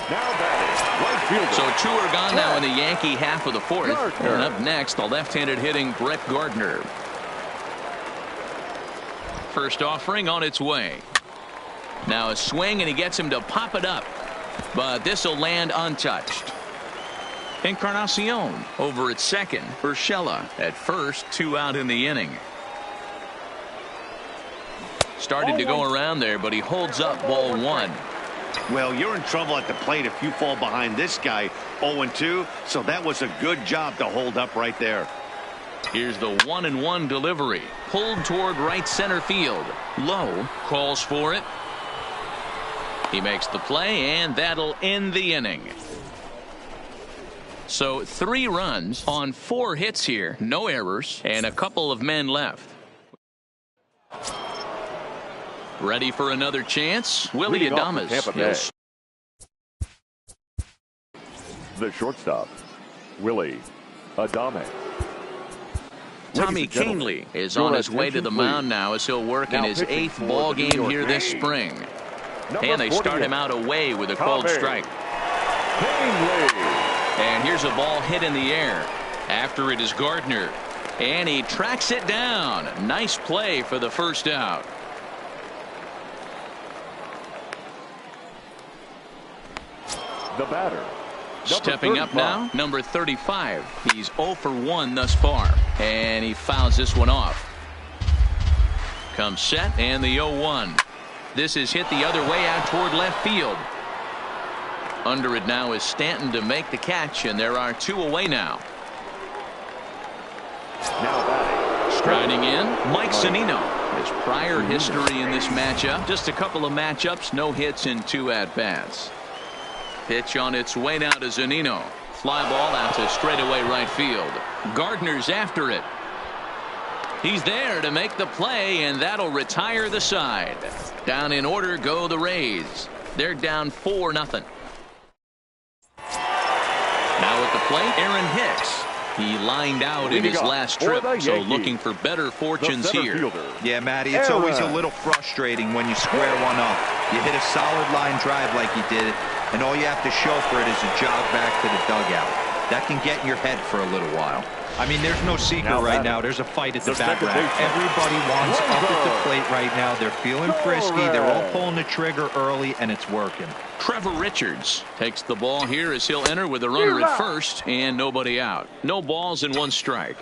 Now batting, right fielder. So 2 are gone now in the Yankee half of the 4th. And up next, the left-handed hitting Brett Gardner. First offering on its way. Now a swing, and he gets him to pop it up. But this will land untouched. Encarnacion over at second. Urshela at first. 2 out in the inning. Started to go around there, but he holds up ball 1. Well, you're in trouble at the plate if you fall behind this guy 0-2, so that was a good job to hold up right there. Here's the 1-1 delivery. Pulled toward right center field. Low calls for it. He makes the play, and that'll end the inning. So 3 runs on 4 hits here. No errors, and a couple of men left. Ready for another chance? Willie Adames. The shortstop, Willie Adames. Tommy Kahnle is on his way to the mound now as he'll work in his 8th ball game here this spring. And they start him out away with a cold strike. And here's a ball hit in the air. After it is Gardner. And he tracks it down. Nice play for the first out. The batter. Stepping up now, number 35. He's 0 for 1 thus far. And he fouls this one off. Comes set, and the 0-1. This is hit the other way out toward left field. Under it now is Stanton to make the catch, and there are 2 away now. Striding in, Mike Zunino. His prior history in this matchup, just a couple of matchups, no hits in 2 at-bats. Pitch on its way now to Zunino. Fly ball out to straightaway right field. Gardner's after it. He's there to make the play, and that'll retire the side. Down in order go the Rays. They're down 4-0. Now at the plate, Aaron Hicks. He lined out in his last trip, so looking for better fortunes here. Yeah, Matty, it's always a little frustrating when you square one up. You hit a solid line drive like you did, and all you have to show for it is a jog back to the dugout. That can get in your head for a little while. I mean, there's no secret right now. There's a fight at the bat rack. Everybody wants up at the plate right now. They're feeling frisky. They're all pulling the trigger early, and it's working. Trevor Richards takes the ball here as he'll enter with a runner at first and nobody out. No balls and 1 strike.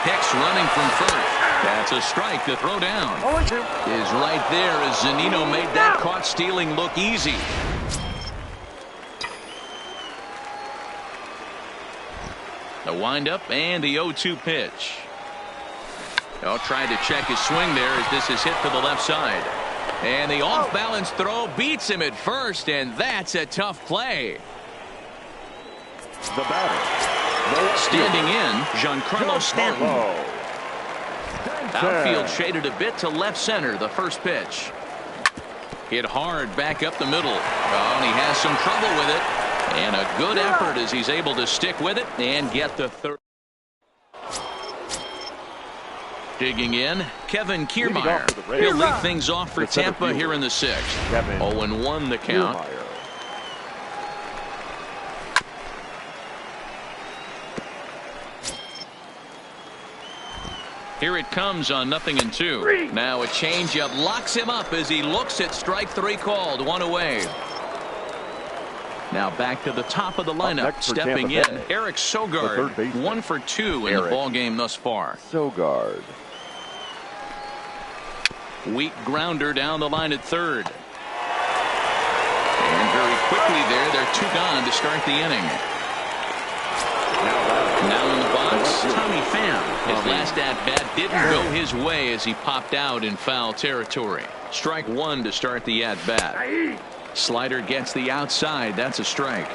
Hicks running from first. That's a strike to throw down. Is right there as Zunino made that caught stealing look easy. The windup and the 0-2 pitch. Oh, tried to check his swing there as this is hit to the left side. And the off-balance throw beats him at first, and that's a tough play. The batter. Standing in, Giancarlo Stanton. Outfield shaded a bit to left center, the first pitch. Hit hard back up the middle. Oh, and he has some trouble with it. And a good effort as he's able to stick with it and get the third. Digging in, Kevin Kiermaier. He'll lead things off for Tampa here in the 6th. 0-1 the count. Here it comes on 0-2. Now a changeup locks him up as he looks at strike 3 called. 1 away. Now back to the top of the lineup. Stepping in, Eric Sogard. 1 for 2 in the ball game thus far. Sogard. Weak grounder down the line at third. And very quickly they're 2 gone to start the inning. Now in the box, Tommy Pham. His last at-bat didn't go his way as he popped out in foul territory. Strike 1 to start the at-bat. Slider gets the outside. That's a strike.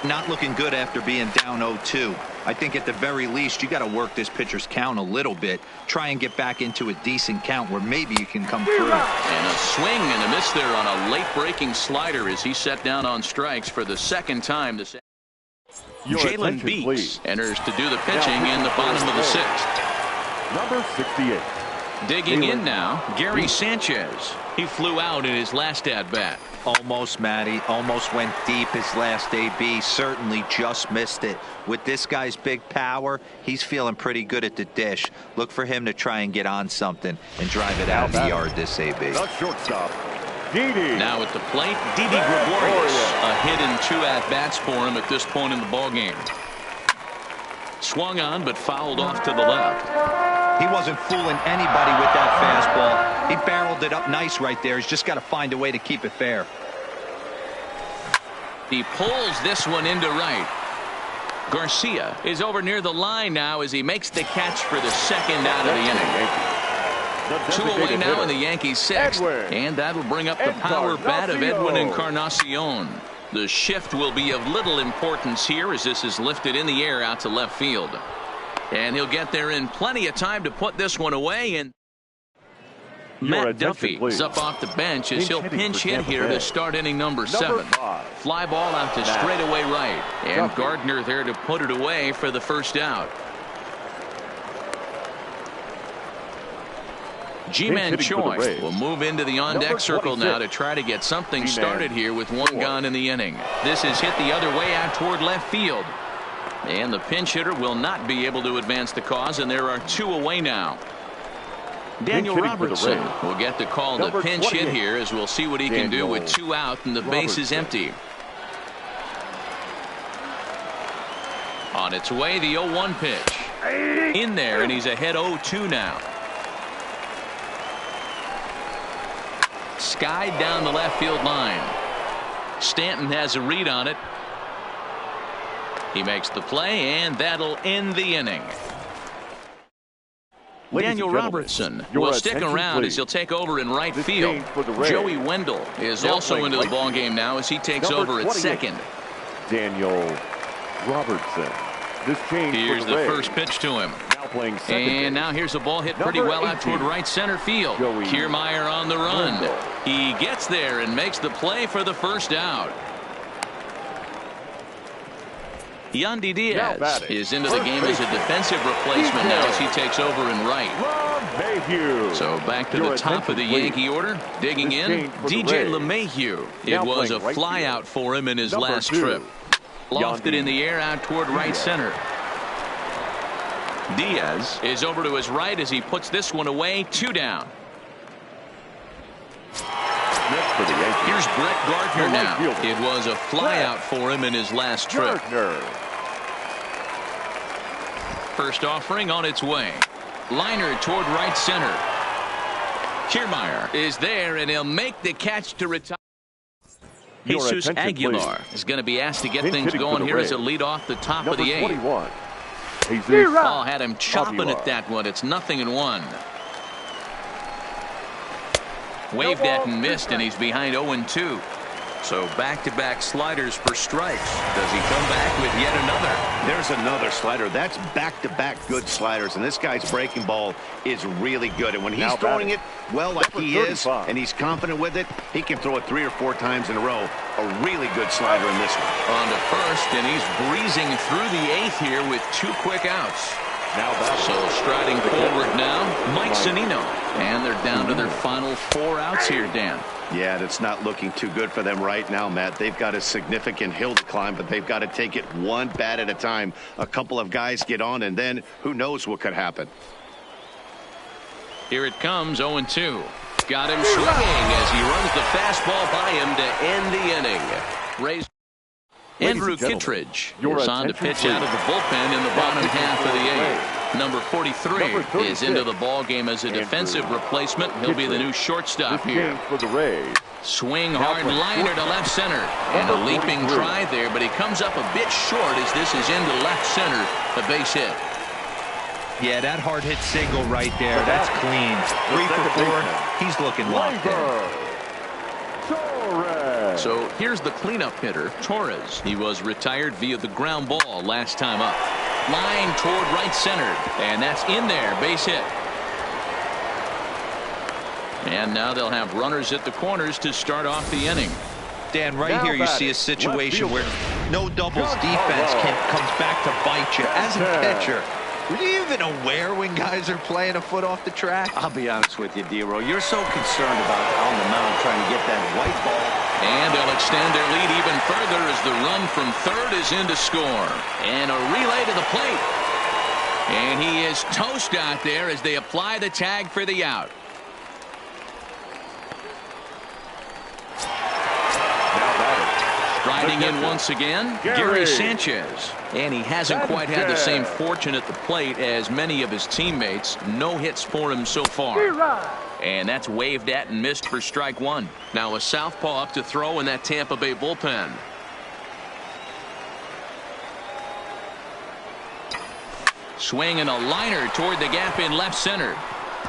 Not looking good after being down 0-2. I think at the very least you got to work this pitcher's count a little bit. Try and get back into a decent count where maybe you can come through. And a swing and a miss there on a late breaking slider as he set down on strikes for the second time this. Jalen Beeks enters to do the pitching in the bottom of the 6th. Number 68. Digging in now, Gary Sanchez. He flew out in his last at-bat. Almost, Matty. Almost went deep his last AB. Certainly just missed it. With this guy's big power, he's feeling pretty good at the dish. Look for him to try and get on something and drive it out of the yard this AB. The shortstop. Now at the plate, Didi Gregorius. A hit in 2 at-bats for him at this point in the ballgame. Swung on but fouled off to the left. He wasn't fooling anybody with that fastball. He barreled it up nice right there. He's just got to find a way to keep it fair. He pulls this one into right. Garcia is over near the line now as he makes the catch for the second out of the inning. 2 away now in the Yankees 6th. And that'll bring up the power bat of Edwin Encarnacion. The shift will be of little importance here as this is lifted in the air out to left field. And he'll get there in plenty of time to put this one away. And Matt Duffy is up off the bench as he'll pinch hit here to start inning number 7. Fly ball out to straightaway right. And Gardner there to put it away for the first out. G-Man Choi will move into the on-deck circle now to try to get something started here with 1 gone in the inning. This is hit the other way out toward left field. And the pinch hitter will not be able to advance the cause, and there are 2 away now. Daniel Robertson will get the call to pinch hit here as we'll see what he can do with 2 out and the base is empty. On its way, the 0-1 pitch. In there, and he's ahead 0-2 now. Skied down the left field line. Stanton has a read on it. He makes the play, and that'll end the inning. Daniel Robertson will stick around as he'll take over in right field. Joey Wendell is also into the ballgame now as he takes over at second. Daniel Robertson. Here's the first pitch to him. And now here's a ball hit pretty well out toward right center field. Kiermaier on the run. He gets there and makes the play for the first out. Yandy Diaz is into the game as a defensive replacement now as he takes over in right. So back to the top of the Yankee order. Digging in, DJ LeMahieu. It was a fly out for him in his last trip. Lofted in the air out toward right center. Diaz is over to his right as he puts this one away. 2 down. Here's Brett Gardner now. It was a fly out for him in his last trip. First offering on its way. Liner toward right center. Kiermaier is there, and he'll make the catch to retire. Jesus Aguilar is going to be asked to get things going here as a lead off the top of the 8th. Ball had him chopping at that one. It's 0-1. Waved at and missed, and he's behind 0-2. So back-to-back sliders for strikes. Does he come back with yet another? There's another slider. That's back-to-back good sliders, and this guy's breaking ball is really good. And when he's throwing it well like he is, and he's confident with it, he can throw it 3 or 4 times in a row. A really good slider in this one. On to first, and he's breezing through the 8th here with 2 quick outs. So striding forward now, Mike Zunino. And they're down to their final 4 outs here, Dan. Yeah, that's not looking too good for them right now, Matt. They've got a significant hill to climb, but they've got to take it 1 bat at a time. A couple of guys get on, and then who knows what could happen. Here it comes, 0-2. Got him swinging as he runs the fastball by him to end the inning. Andrew Kittredge is on to pitch out of the bullpen in the bottom half of the eighth. Number 43 is into the ball game as a defensive replacement. He'll be the new shortstop here. Swing hard liner to left center, and a leaping try there, but he comes up a bit short as this is into left center, a base hit. Yeah, that hard hit single right there, that's clean. 3 for 4. He's looking locked in. So here's the cleanup hitter, Torres. He was retired via the ground ball last time up. Line toward right center, and that's in there, base hit. And now they'll have runners at the corners to start off the inning. Dan, right here you see a situation where no doubles defense comes back to bite you. As a pitcher, are you even aware when guys are playing a foot off the track? I'll be honest with you, D-Roll. You're so concerned about on the mound trying to get that white ball. And they'll extend their lead even further as the run from third is in to score. And a relay to the plate. And he is toast out there as they apply the tag for the out. Striding in once again, Gary Sanchez. And he hasn't quite had the same fortune at the plate as many of his teammates. No hits for him so far. And that's waved at and missed for strike one. Now a southpaw up to throw in that Tampa Bay bullpen. Swing and a liner toward the gap in left center.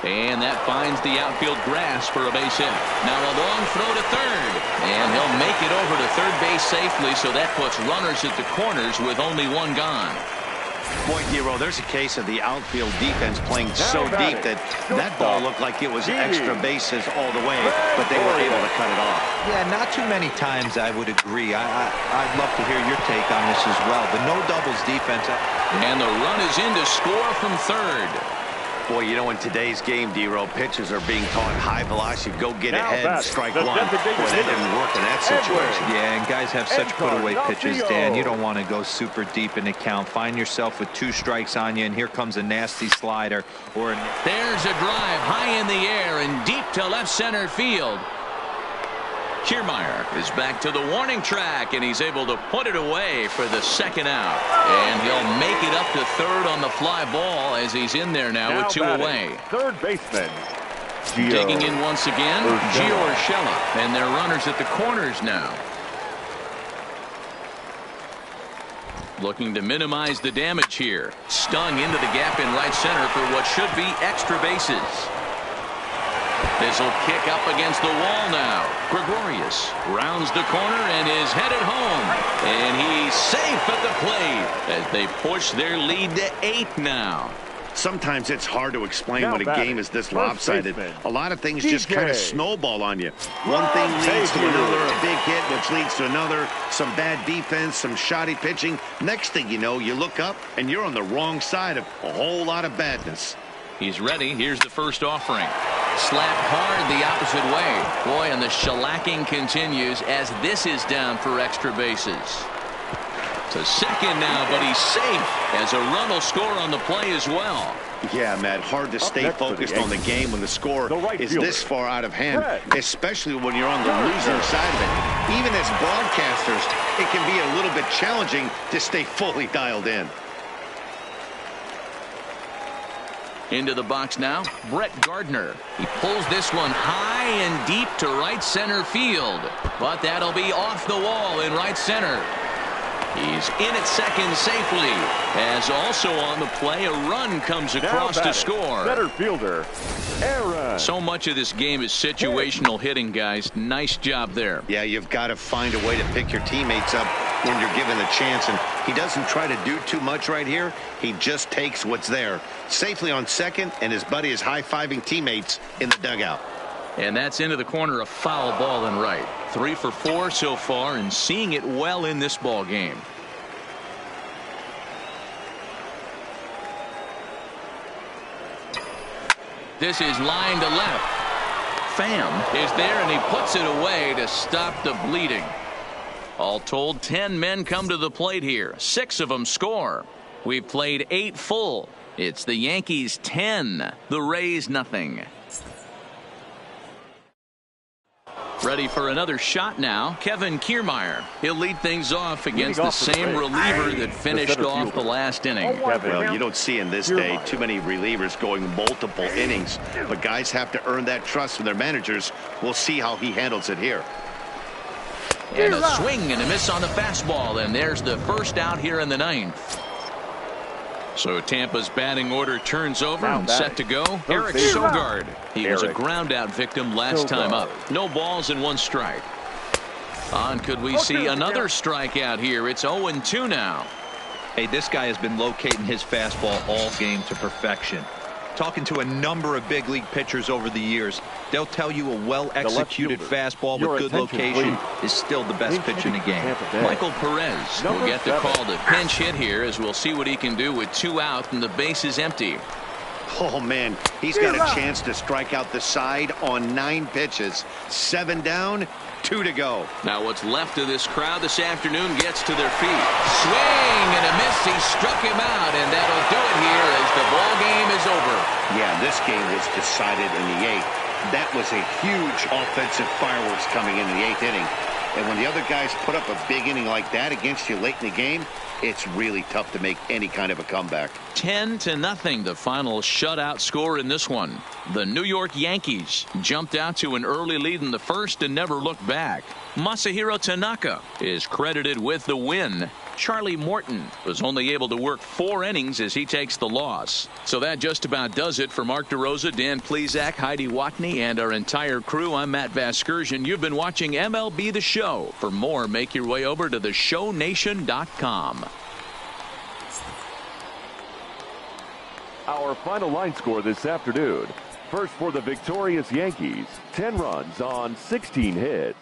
And that finds the outfield grass for a base hit. Now a long throw to third. And he'll make it over to third base safely, so that puts runners at the corners with only one gone. Boy, Hero, there's a case of the outfield defense playing so deep that ball looked like it was extra bases all the way, but they were able to cut it off. Yeah, not too many times I would agree. I'd love to hear your take on this as well. The no doubles defense. And the run is in to score from third. Boy, you know, in today's game, D-Row, pitchers are being taught high velocity, go get ahead, strike one. Boy, that didn't work in that situation. Yeah, and guys have such put-away pitches, Dan. You don't want to go super deep in the count. Find yourself with 2 strikes on you, and here comes a nasty slider. There's a drive high in the air and deep to left center field. Kiermaier is back to the warning track, and he's able to put it away for the second out. And he'll make it up to third on the fly ball as he's in there now with 2 away. Third baseman. Digging in once again, Gio Urshela, and their runners at the corners now. Looking to minimize the damage here. Stung into the gap in right center for what should be extra bases. This will kick up against the wall now. Gregorius rounds the corner and is headed home. And he's safe at the plate as they push their lead to 8 now. Sometimes it's hard to explain when a game is this lopsided. A lot of things just kind of snowball on you. One thing leads to another, a big hit, which leads to another, some bad defense, some shoddy pitching. Next thing you know, you look up and you're on the wrong side of a whole lot of badness. He's ready. Here's the first offering. Slap hard the opposite way. Boy, and the shellacking continues as this is down for extra bases. To second now, but he's safe as a run will score on the play as well. Yeah, Matt, hard to stay focused on the game when the score is this far out of hand, especially when you're on the losing side of it. Even as broadcasters, it can be a little bit challenging to stay fully dialed in. Into the box now, Brett Gardner. He pulls this one high and deep to right center field, but that'll be off the wall in right center. He's in at second safely, as also on the play a run comes across to score. Center fielder, Aaron. So much of this game is situational hitting, guys. Nice job there. Yeah, you've got to find a way to pick your teammates up when you're given the chance, and he doesn't try to do too much right here. He just takes what's there. Safely on second, and his buddy is high-fiving teammates in the dugout. And that's into the corner, a foul ball and right. 3 for 4 so far, and seeing it well in this ball game. This is line to left. Pham is there, and he puts it away to stop the bleeding. All told, 10 men come to the plate here. 6 of them score. We've played 8 full. It's the Yankees 10, the Rays nothing. Ready for another shot now, Kevin Kiermaier. He'll lead things off against the same reliever that finished off the last inning. Well, you don't see in this day too many relievers going multiple innings, but guys have to earn that trust from their managers. We'll see how he handles it here. And a swing and a miss on the fastball, and there's the first out here in the ninth. So Tampa's batting order turns over and set to go. Eric Sogard. He was a ground out victim last time up. No balls and 1 strike. On could we see another strikeout here? It's 0-2 now. Hey, this guy has been locating his fastball all game to perfection. Talking to a number of big league pitchers over the years, they'll tell you a well-executed fastball with good location is still the best pitch in the game. Michael Perez will get the call to pinch hit here, as we'll see what he can do with 2 out and the base is empty. Oh, man, he's got a chance to strike out the side on 9 pitches. 7 down, 2 to go. Now what's left of this crowd this afternoon gets to their feet. Swing and a miss. He struck him out, and that'll do it here as the ball game is over. Yeah, this game was decided in the 8th. That was a huge offensive fireworks coming in the 8th inning. And when the other guys put up a big inning like that against you late in the game, it's really tough to make any kind of a comeback. 10-0, the final shutout score in this one. The New York Yankees jumped out to an early lead in the first and never looked back. Masahiro Tanaka is credited with the win. Charlie Morton was only able to work 4 innings as he takes the loss. So that just about does it for Mark DeRosa, Dan Plesac, Heidi Watney, and our entire crew. I'm Matt Vasgersian. You've been watching MLB The Show. For more, make your way over to theshownation.com. Our final line score this afternoon. First for the victorious Yankees, 10 runs on 16 hits.